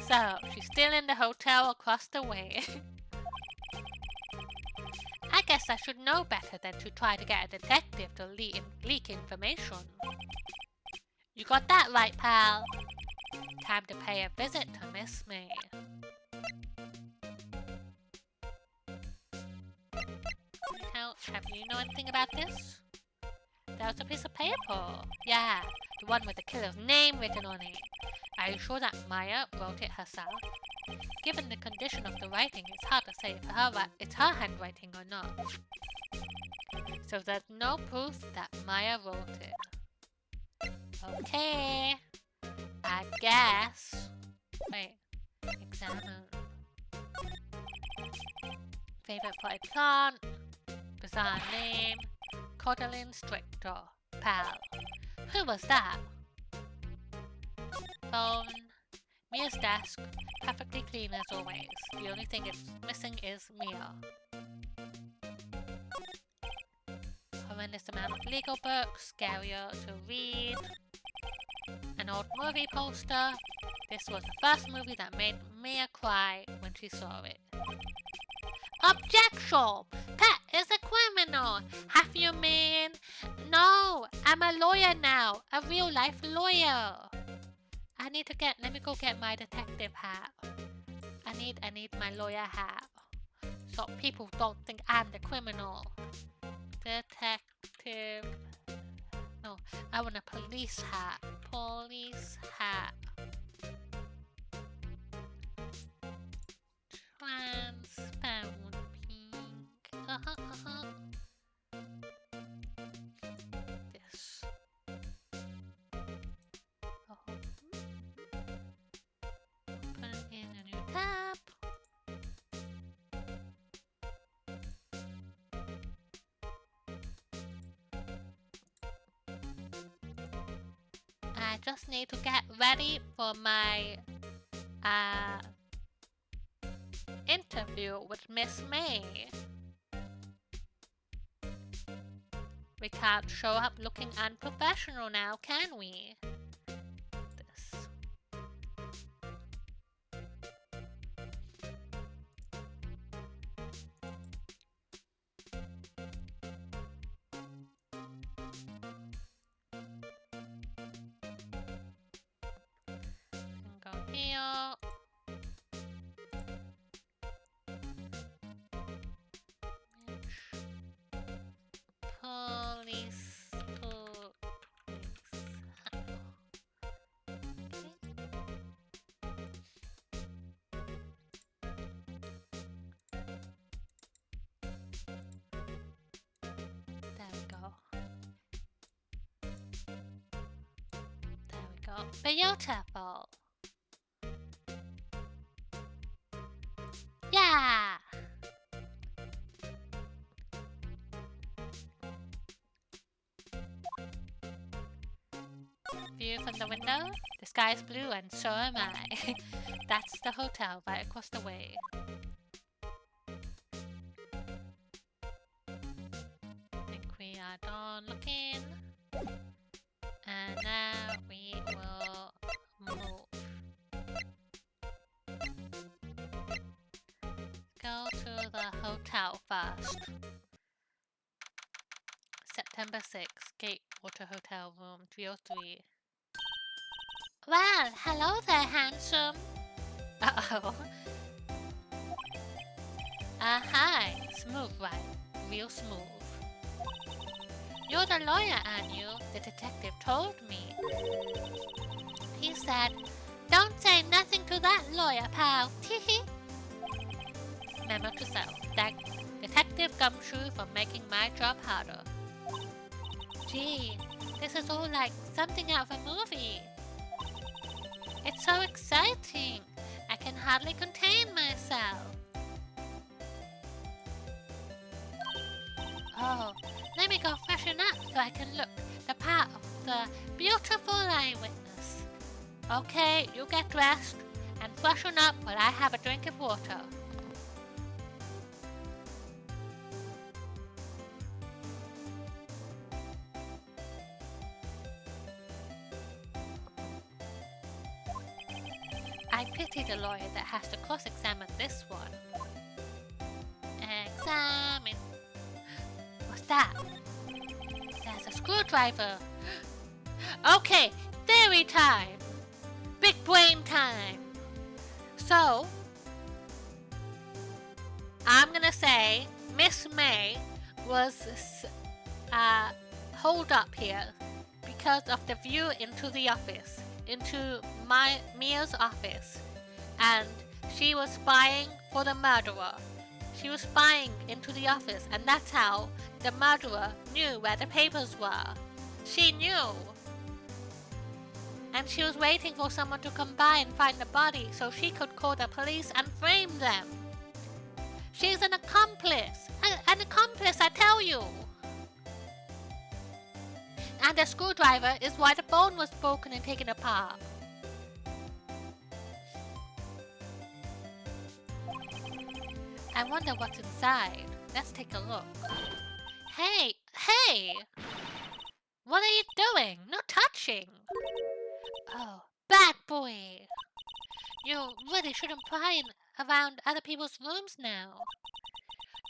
So, she's still in the hotel across the way. I guess I should know better than to try to get a detective to leak information. You got that right, pal. Time to pay a visit to Miss May. Have you know anything about this? There was a piece of paper. Yeah, the one with the killer's name written on it. Are you sure that Maya wrote it herself? Given the condition of the writing, it's hard to say if it's her handwriting or not. So there's no proof that Maya wrote it. Okay. I guess. Wait. Examine. Favorite potted plant. Bizarre name. Cordeline Strictor. Pal. Who was that? Phone. Mia's desk. Perfectly clean as always. The only thing it's missing is Mia. Horrendous amount of legal books. Scarier to read. An old movie poster. This was the first movie that made Mia cry when she saw it. Objection! Pat is a criminal! Have you mean? No! I'm a lawyer now! A real life lawyer! Let me go get my detective hat. I need my lawyer hat. So people don't think I'm the criminal. Detective. No, I want a police hat. Police hat. Transparent pink. This. Open in a new tab. I just need to get ready for my interview with Miss May. We can't show up looking unprofessional now, can we? This. Go here. Police. There we go. There we go. Beautiful. Yeah. View from the window. The sky is blue and so am I. That's the hotel right across the way. I think we are done looking. And now we will move. Go to the hotel first. September 6th, Gatewater Hotel, room 303. Well, hello there, handsome. Uh-oh. Hi. Smooth, right? Real smooth. You're the lawyer, aren't you? The detective told me. He said, don't say nothing to that lawyer, pal. Teehee. Memo to self. Thank Detective Gumshoe for making my job harder. Gee, this is all like something out of a movie. It's so exciting. I can hardly contain myself. Oh, let me go freshen up so I can look the part of the beautiful eyewitness. Okay, you get dressed and freshen up while I have a drink of water. I pity the lawyer that has to cross-examine this one. Examine. What's that? There's a screwdriver. Okay, theory time. Big brain time. So, I'm gonna say Miss May was holed up here because of the view into the office, into Mia's office, and she was spying for the murderer. She was spying into the office, and that's how the murderer knew where the papers were. She knew. And she was waiting for someone to come by and find the body so she could call the police and frame them. She's an accomplice. An accomplice, I tell you. And the screwdriver is why the phone was broken and taken apart. I wonder what's inside. Let's take a look. Hey! Hey! What are you doing? No touching! Oh, bad boy! You really shouldn't pry around other people's rooms now.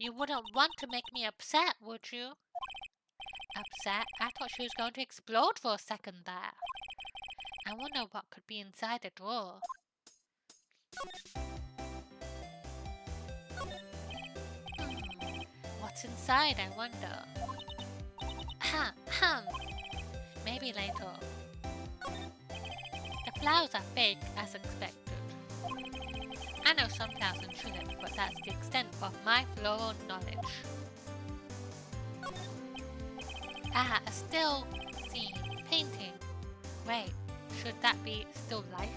You wouldn't want to make me upset, would you? Upset? I thought she was going to explode for a second there. I wonder what could be inside the drawer. What's inside, I wonder? Maybe later. The flowers are fake, as expected. I know some flowers and tulips, but that's the extent of my floral knowledge. A still scene painting. Wait, should that be still life?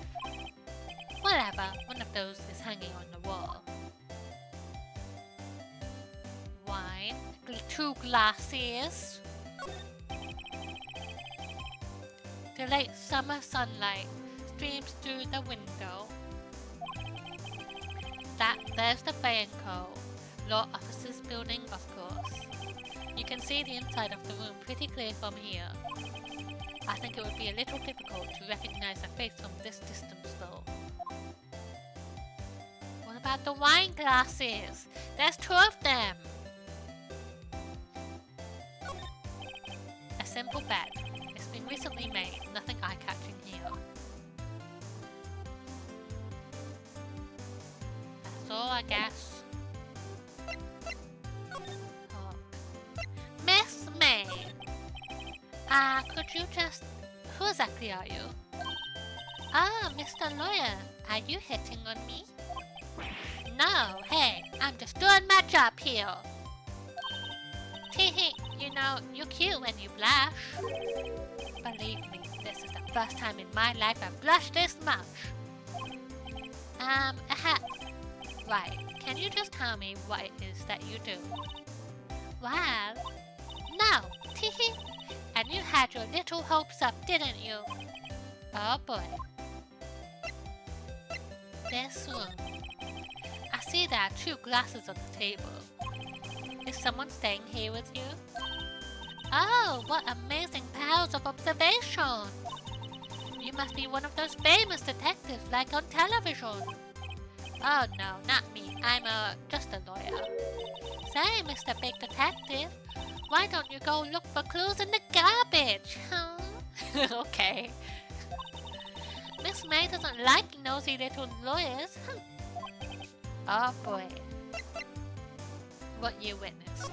Whatever, one of those is hanging on the wall. Wine, 2 glasses. The late summer sunlight streams through the window. There's the Fayenco, law officer's building, of course. You can see the inside of the room pretty clear from here. I think it would be a little difficult to recognize a face from this distance though. What about the wine glasses? There's 2 of them! A simple bed. It's been recently made, nothing eye-catching here. That's all, I guess. Oh. Miss May! Could you just... Who exactly are you? Ah, Mr. Lawyer, are you hitting on me? No, hey, I'm just doing my job here. Teehee, you know, you're cute when you blush. Believe me, this is the first time in my life I've blushed this much. Right, can you just tell me what it is that you do? Well, no, teehee. And you had your little hopes up, didn't you? Oh boy. This room. I see there are 2 glasses on the table. Is someone staying here with you? Oh, what amazing powers of observation! You must be one of those famous detectives like on television. Oh no, not me. I'm just a lawyer. Say, Mr. Big Detective, why don't you go look for clues in the garbage, huh? Okay. Miss May doesn't like nosy little lawyers. Oh boy. What you witnessed.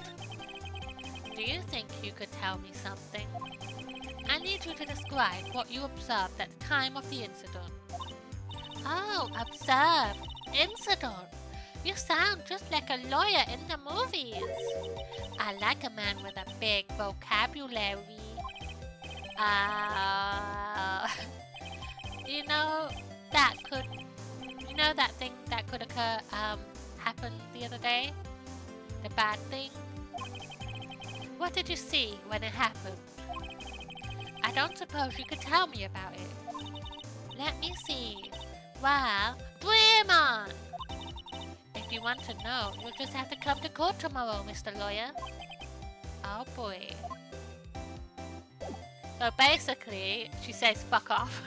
Do you think you could tell me something? I need you to describe what you observed at the time of the incident. Oh, observed. Incident. You sound just like a lawyer in the movies. I like a man with a big vocabulary. You know that thing that could occur, happened the other day? The bad thing? What did you see when it happened? I don't suppose you could tell me about it. Let me see. Well, dream on! If you want to know, you'll just have to come to court tomorrow, Mr. Lawyer. Oh boy. So basically, she says fuck off.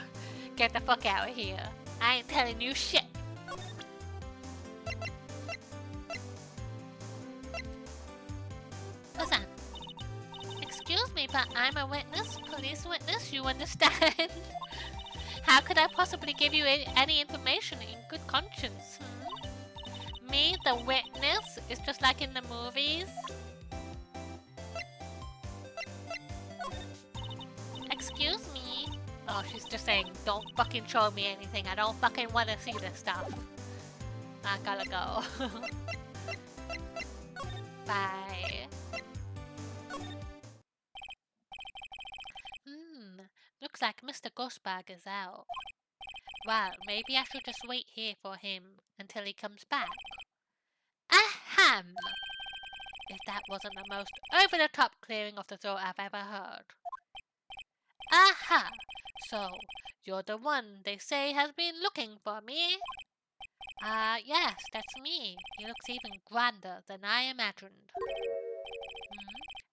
Get the fuck out of here. I ain't telling you shit. Listen. Excuse me, but I'm a witness, police witness, you understand? How could I possibly give you any information in good conscience? Me, the witness, is just like in the movies? Excuse me? Oh, she's just saying, don't fucking show me anything. I don't fucking want to see this stuff. I gotta go. Bye. Looks like Mr. Ghostbag is out. Well, maybe I should just wait here for him until he comes back. Ahem! If that wasn't the most over-the-top clearing of the throat I've ever heard. Aha! So, you're the one they say has been looking for me? Yes, that's me. He looks even grander than I imagined.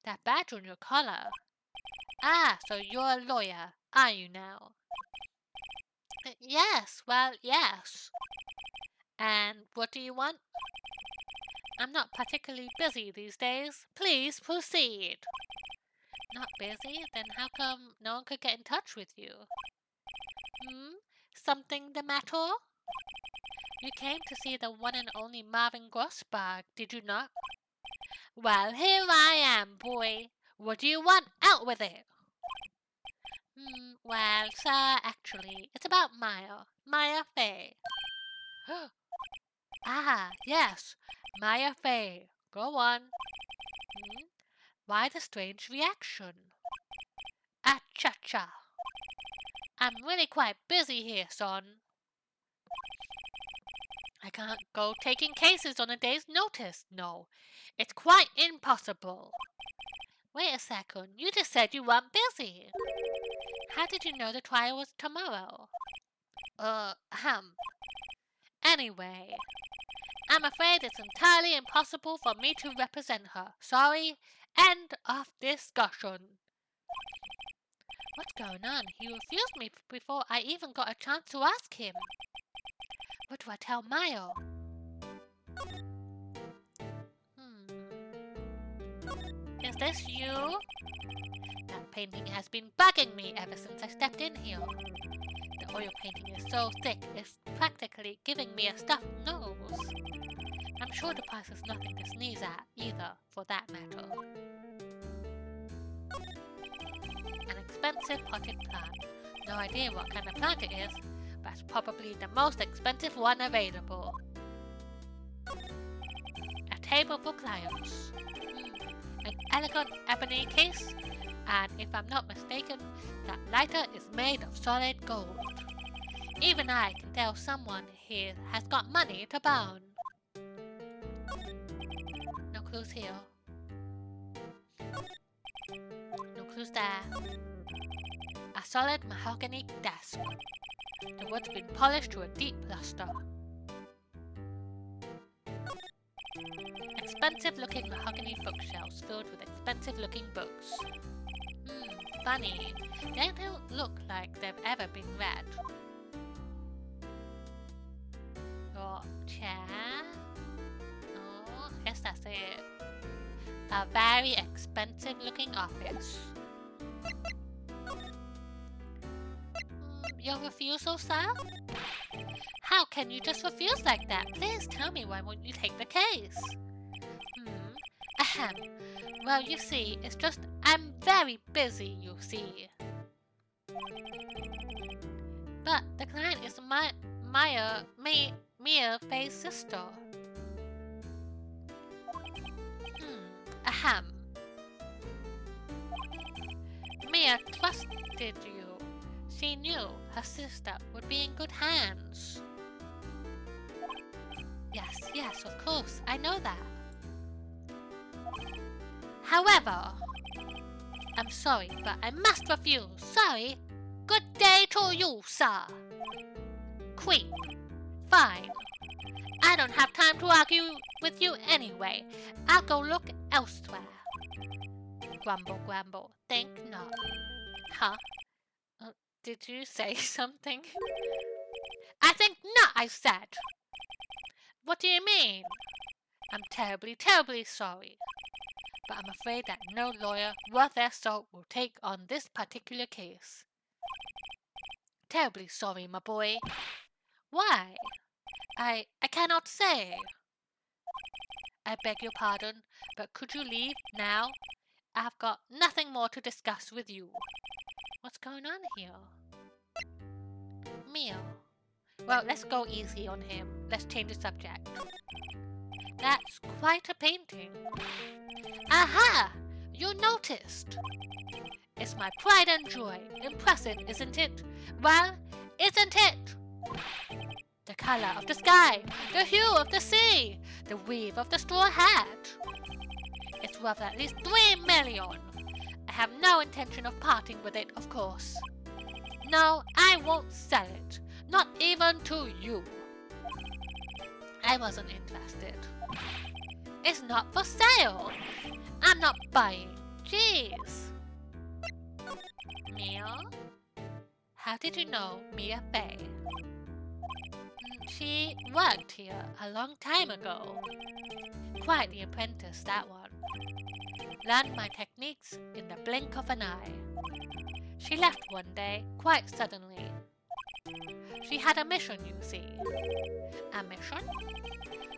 That badge on your collar. So you're a lawyer, are you now? Yes, well, yes. And what do you want? I'm not particularly busy these days. Please proceed. Not busy? Then how come no one could get in touch with you? Something the matter? You came to see the one and only Marvin Grossbach, did you not? Well, here I am, boy. What do you want? Out with it! Well, sir, actually, it's about Maya Fey. Yes, Maya Fey. Go on. Why the strange reaction? Cha-cha. I'm really quite busy here, son. I can't go taking cases on a day's notice, no. It's quite impossible. Wait a second, you just said you weren't busy. How did you know the trial was tomorrow? Anyway, I'm afraid it's entirely impossible for me to represent her. Sorry. End of discussion. What's going on? He refused me before I even got a chance to ask him. What do I tell Mayo? Is this you? That painting has been bugging me ever since I stepped in here. The oil painting is so thick, it's practically giving me a stuffed nose. I'm sure the price is nothing to sneeze at, either, for that matter. An expensive potted plant. No idea what kind of plant it is, but it's probably the most expensive one available. A table for clients. An elegant ebony case, and if I'm not mistaken, that lighter is made of solid gold. Even I can tell someone here has got money to burn. No clues here. No clues there. A solid mahogany desk. The wood's been polished to a deep luster. Expensive-looking mahogany bookshelves filled with expensive-looking books. Funny. They don't look like they've ever been read. Your chair? Oh, I guess that's it. A very expensive-looking office. Your refusal, sir? How can you just refuse like that? Please tell me why won't you take the case? Ahem. Well, you see, it's just I'm very busy, you see. But the client is Mia Fey's sister. Ahem. Mia trusted you. She knew her sister would be in good hands. Yes, of course, I know that. However, I'm sorry, but I must refuse. Sorry. Good day to you, sir. Creep. Fine. I don't have time to argue with you anyway. I'll go look elsewhere. Grumble, grumble. Think not. Huh? Did you say something? I think not, I said. What do you mean? I'm terribly, terribly sorry. But I'm afraid that no lawyer worth their salt will take on this particular case. Terribly sorry, my boy. Why? I cannot say. I beg your pardon, but could you leave now? I've got nothing more to discuss with you. What's going on here? Mia. Well, let's go easy on him. Let's change the subject. That's quite a painting. Aha! You noticed! It's my pride and joy. Impressive, isn't it? Well, isn't it? The color of the sky, the hue of the sea, the weave of the straw hat. It's worth at least 3 million. I have no intention of parting with it, of course. No, I won't sell it. Not even to you. I wasn't interested. It's not for sale. I'm not buying. Jeez. Mia? How did you know Mia Fey? She worked here a long time ago. Quite the apprentice, that one. Learned my techniques in the blink of an eye. She left one day, quite suddenly. She had a mission, you see. A mission?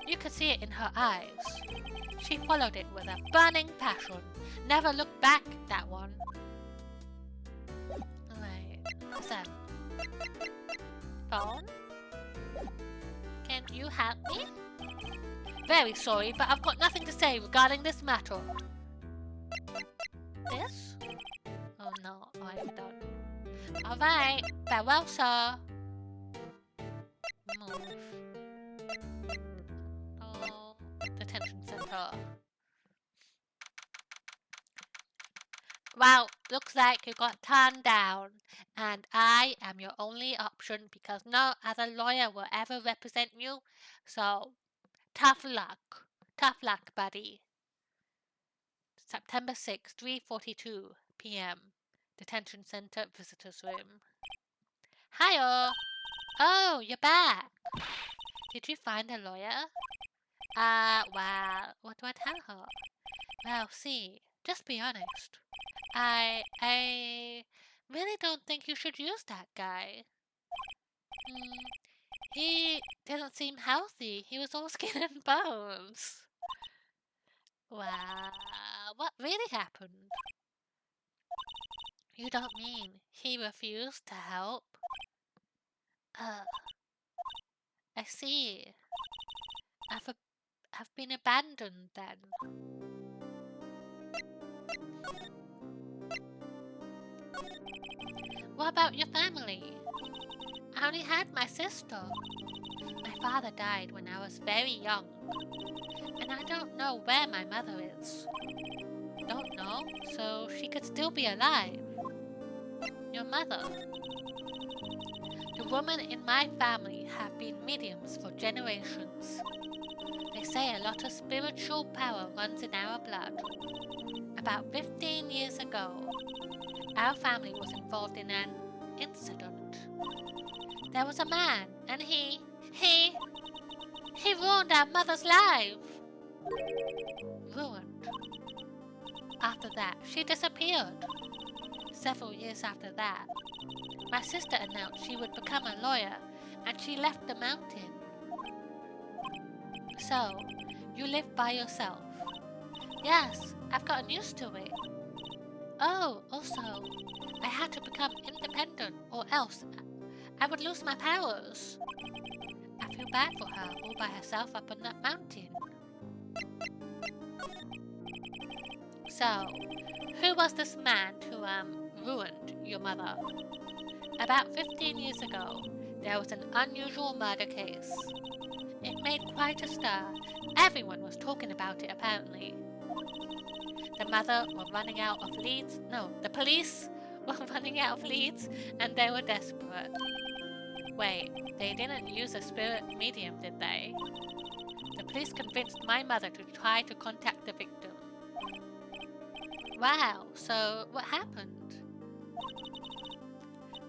You could see it in her eyes. She followed it with a burning passion. Never looked back, that one. Wait, what's that? Phone? Can you help me? Very sorry, but I've got nothing to say regarding this matter. This? Oh no, I'm done. Alright, farewell, sir. Move. Oh, detention center. Well, looks like you got turned down. And I am your only option because no other lawyer will ever represent you. So, tough luck. Tough luck, buddy. September 6, 3:42 p.m. Detention Center Visitors Room. Hiya! Oh, you're back. Did you find a lawyer? Well, what do I tell her? Well, see, just be honest. I really don't think you should use that guy. He didn't seem healthy. He was all skin and bones. Well, what really happened? You don't mean he refused to help? I see. I've been abandoned then. What about your family? I only had my sister. My father died when I was very young. And I don't know where my mother is. Don't know, so she could still be alive. Your mother. The women in my family have been mediums for generations. They say a lot of spiritual power runs in our blood. About 15 years ago, our family was involved in an incident. There was a man, and he ruined our mother's life. Ruined. After that, she disappeared. Several years after that, my sister announced she would become a lawyer, and she left the mountain. So, you live by yourself? Yes, I've gotten used to it. Oh, also, I had to become independent or else I would lose my powers. I feel bad for her all by herself up on that mountain. So, who was this man who ruined your mother? About 15 years ago, there was an unusual murder case. It made quite a stir. Everyone was talking about it apparently. The mother were running out of leads. No, the police were running out of leads and they were desperate. Wait, they didn't use a spirit medium, did they? The police convinced my mother to try to contact the victim. Wow, so what happened?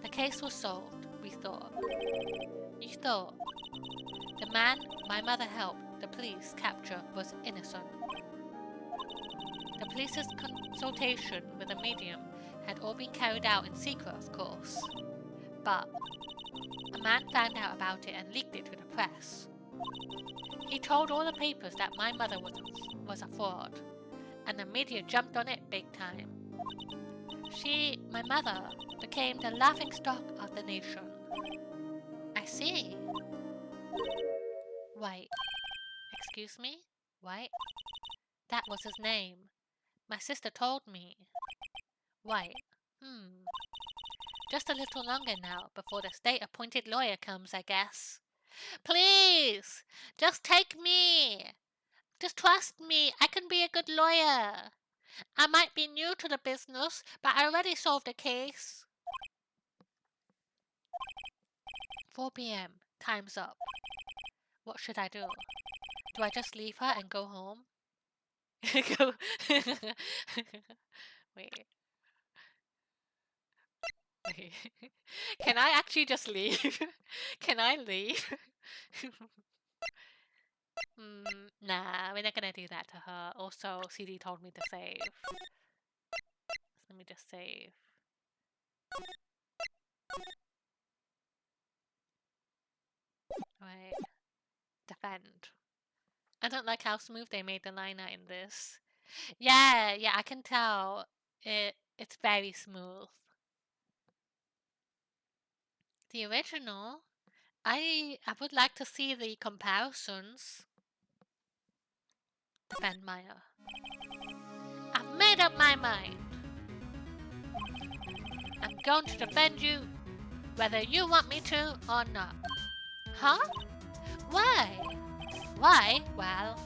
The case was solved, we thought. You thought. The man my mother helped the police capture was innocent. The police's consultation with the medium had all been carried out in secret, of course. But a man found out about it and leaked it to the press. He told all the papers that my mother was a fraud, and the media jumped on it big time. My mother, became the laughingstock of the nation. I see. Wait, excuse me? Wait? That was his name. My sister told me. Wright. Just a little longer now before the state-appointed lawyer comes, I guess. Please! Just take me! Just trust me, I can be a good lawyer. I might be new to the business, but I already solved a case. 4 p.m. Time's up. What should I do? Do I just leave her and go home? Go. Wait. Wait. Can I actually just leave? Can I leave? Nah, we're not gonna do that to her. Also, CD told me to save. So let me just save. Right. Defend. I don't like how smooth they made the liner in this. Yeah, I can tell. It's very smooth. The original? I would like to see the comparisons. Defend Maya. I've made up my mind. I'm going to defend you, whether you want me to or not. Huh? Why? Why? Well,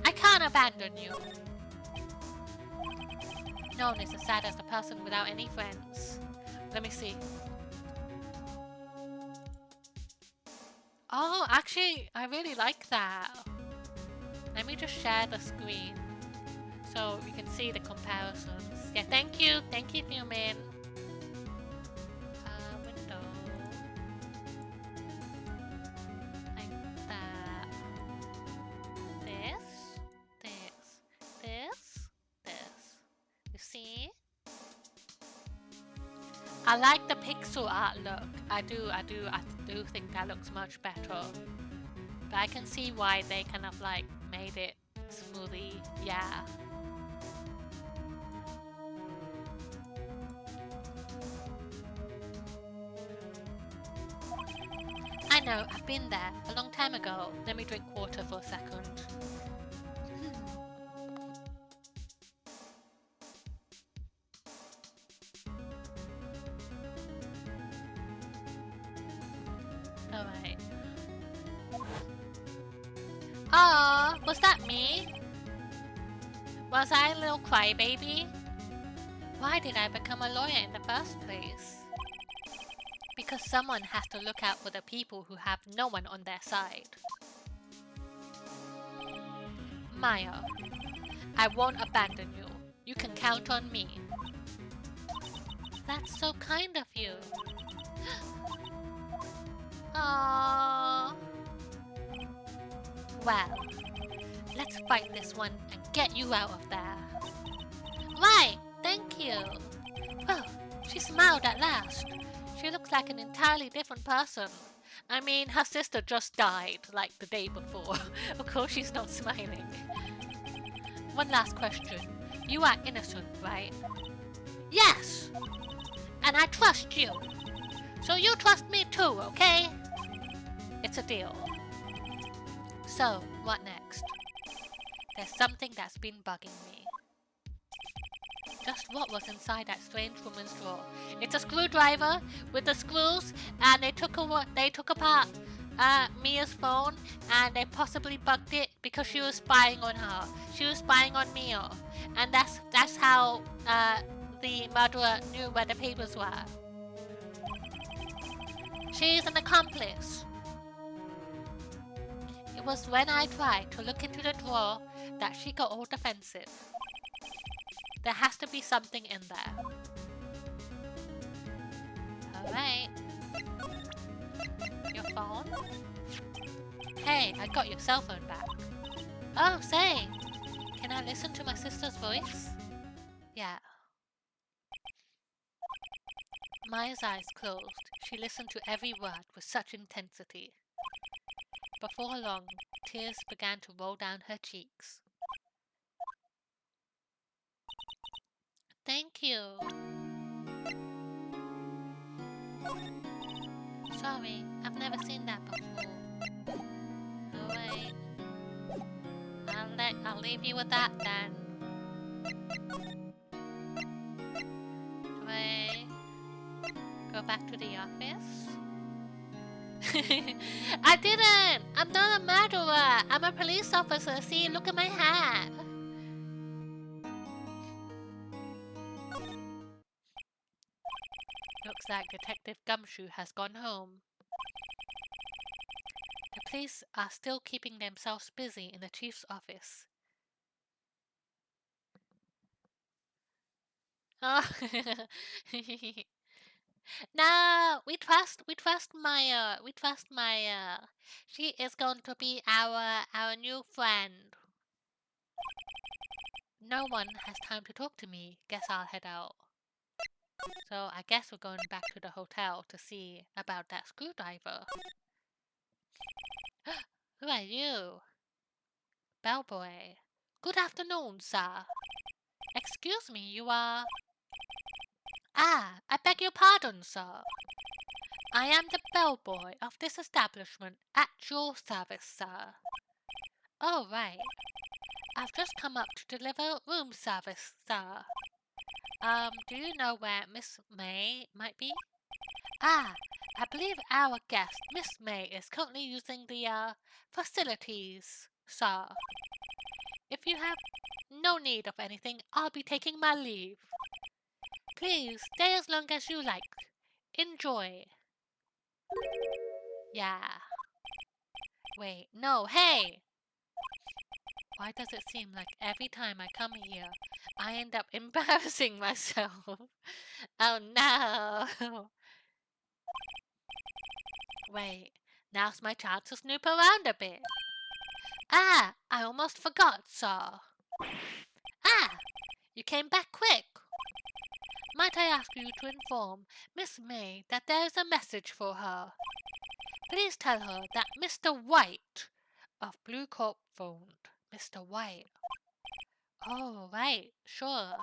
I can't abandon you. No one is as sad as a person without any friends. Let me see. Oh, actually, I really like that. Let me just share the screen so we can see the comparisons. Yeah, thank you, Newman. Window. Like that. This. You see? I like the pixel art look. I do think that looks much better. But I can see why they kind of like made it smoothie. Yeah. I know, I've been there a long time ago. Let me drink water for a second. Alright. Aw, was that me? Was I a little crybaby? Why did I become a lawyer in the first place? Because someone has to look out for the people who have no one on their side. Maya, I won't abandon you. You can count on me. That's so kind of you. Aww. Well, let's fight this one and get you out of there. Right, thank you. Oh, she smiled at last. She looks like an entirely different person. I mean, her sister just died, like the day before. Of course she's not smiling. One last question. You are innocent, right? Yes! And I trust you. So you trust me too, okay? It's a deal. So, what next? There's something that's been bugging me. Just what was inside that strange woman's drawer? It's a screwdriver with the screws, and they took apart Mia's phone, and they possibly bugged it because she was spying on her. She was spying on Mia, and that's how the murderer knew where the papers were. She's an accomplice. It was when I tried to look into the drawer that she got all defensive. There has to be something in there. Alright. Your phone? Hey, I got your cell phone back. Oh, say! Can I listen to my sister's voice? Yeah. Maya's eyes closed. She listened to every word with such intensity. Before long, tears began to roll down her cheeks. Thank you. Sorry, I've never seen that before. Alright. I'll leave you with that then. Do I go back to the office? I didn't! I'm not a murderer! I'm a police officer! See, look at my hat! Looks like Detective Gumshoe has gone home. The police are still keeping themselves busy in the chief's office. Oh. No, we trust Maya. We trust Maya. She is going to be our new friend. No one has time to talk to me. Guess I'll head out. So I guess we're going back to the hotel to see about that screwdriver. Who are you? Bellboy. Good afternoon, sir. Excuse me, you are... Ah, I beg your pardon, sir. I am the bellboy of this establishment at your service, sir. Oh, right. I've just come up to deliver room service, sir. Do you know where Miss May might be? Ah, I believe our guest, Miss May, is currently using the, facilities, sir. If you have no need of anything, I'll be taking my leave. Please, stay as long as you like. Enjoy. Yeah. Wait, no, hey! Why does it seem like every time I come here, I end up embarrassing myself? Oh no! Wait, now's my chance to snoop around a bit. Ah, I almost forgot, sir. Ah, you came back quick. Might I ask you to inform Miss May that there is a message for her? Please tell her that Mr. White of Blue Corp phoned. Mr. White. Oh, right, sure.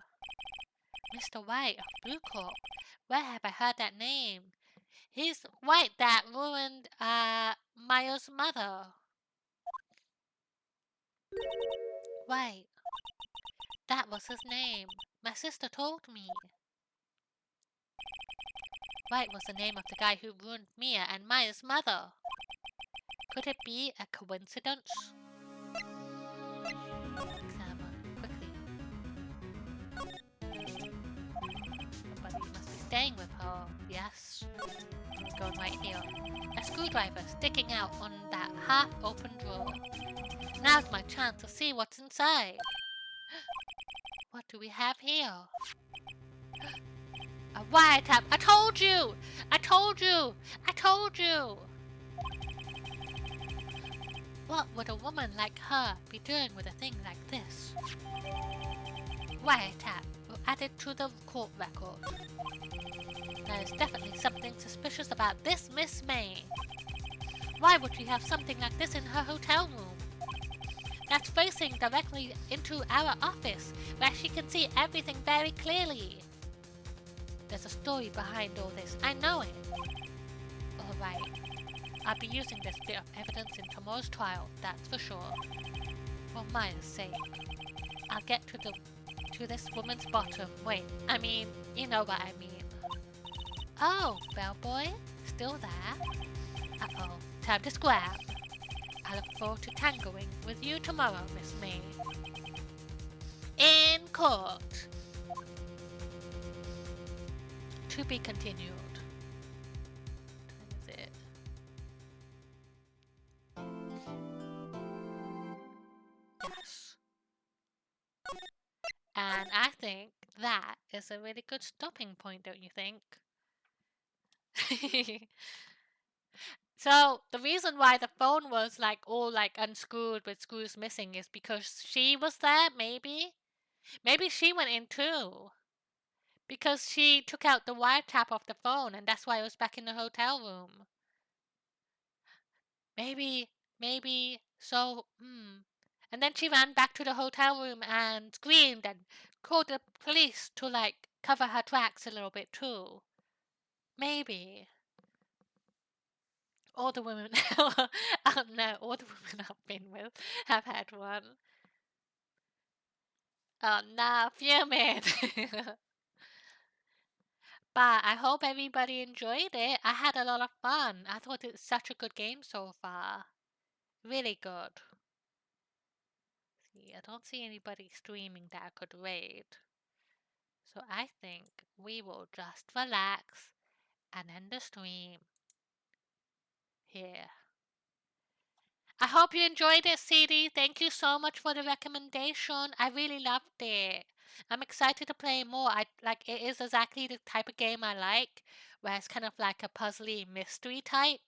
Mr. White of Blue Corp. Where have I heard that name? He's White that ruined, Maya's mother. White. That was his name. My sister told me. White was the name of the guy who ruined Mia and Maya's mother. Could it be a coincidence? Examine quickly. Somebody must be staying with her. Yes. It's going right here. A screwdriver sticking out on that half-open drawer. Now's my chance to see what's inside. What do we have here? A wiretap! I told you! I told you! I told you! What would a woman like her be doing with a thing like this? Wiretap added to the court record. There is definitely something suspicious about this Miss May. Why would she have something like this in her hotel room? That's facing directly into our office, where she can see everything very clearly. There's a story behind all this, I know it. Alright, I'll be using this bit of evidence in tomorrow's trial, that's for sure. For Maya's sake. I'll get to this woman's bottom. Wait, I mean, you know what I mean. Oh, bellboy, still there? Uh-oh, time to scrap. I look forward to tangoing with you tomorrow, Miss May. In court. To be continued. What time is it? Yes. And I think that is a really good stopping point, don't you think? So the reason why the phone was like all like unscrewed with screws missing is because she was there, maybe? Maybe she went in too. Because she took out the wiretap of the phone and that's why it was back in the hotel room. Maybe, so, And then she ran back to the hotel room and screamed and called the police to like cover her tracks a little bit too. Maybe. All the women, oh no, all the women I've been with have had one. Oh, no, fuming. But I hope everybody enjoyed it. I had a lot of fun. I thought it's such a good game so far. Really good. See, I don't see anybody streaming that I could raid. So I think we will just relax and end the stream here. I hope you enjoyed it, CD. Thank you so much for the recommendation. I really loved it. I'm excited to play more. It is exactly the type of game I like, where it's kind of like a puzzly mystery type.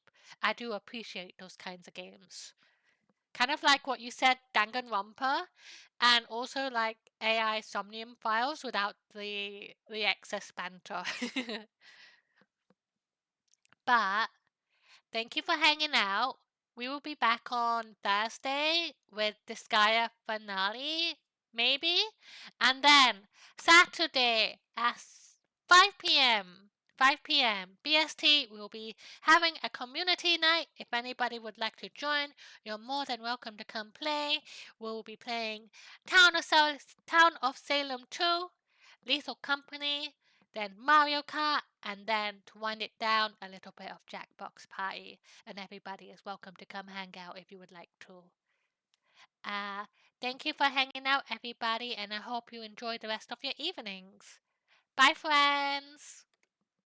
I do appreciate those kinds of games. Kind of like what you said, Danganronpa, and also like AI Somnium Files without the excess banter. But thank you for hanging out. We will be back on Thursday with Disgaea finale, maybe. And then Saturday at 5 p.m. 5 p.m. BST, we will be having a community night. If anybody would like to join, you're more than welcome to come play. We'll be playing Town of Salem 2, Lethal Company, then Mario Kart, and then to wind it down, a little bit of Jackbox Party. And everybody is welcome to come hang out if you would like to. Uh, Thank you for hanging out, everybody, and I hope you enjoy the rest of your evenings. Bye, friends!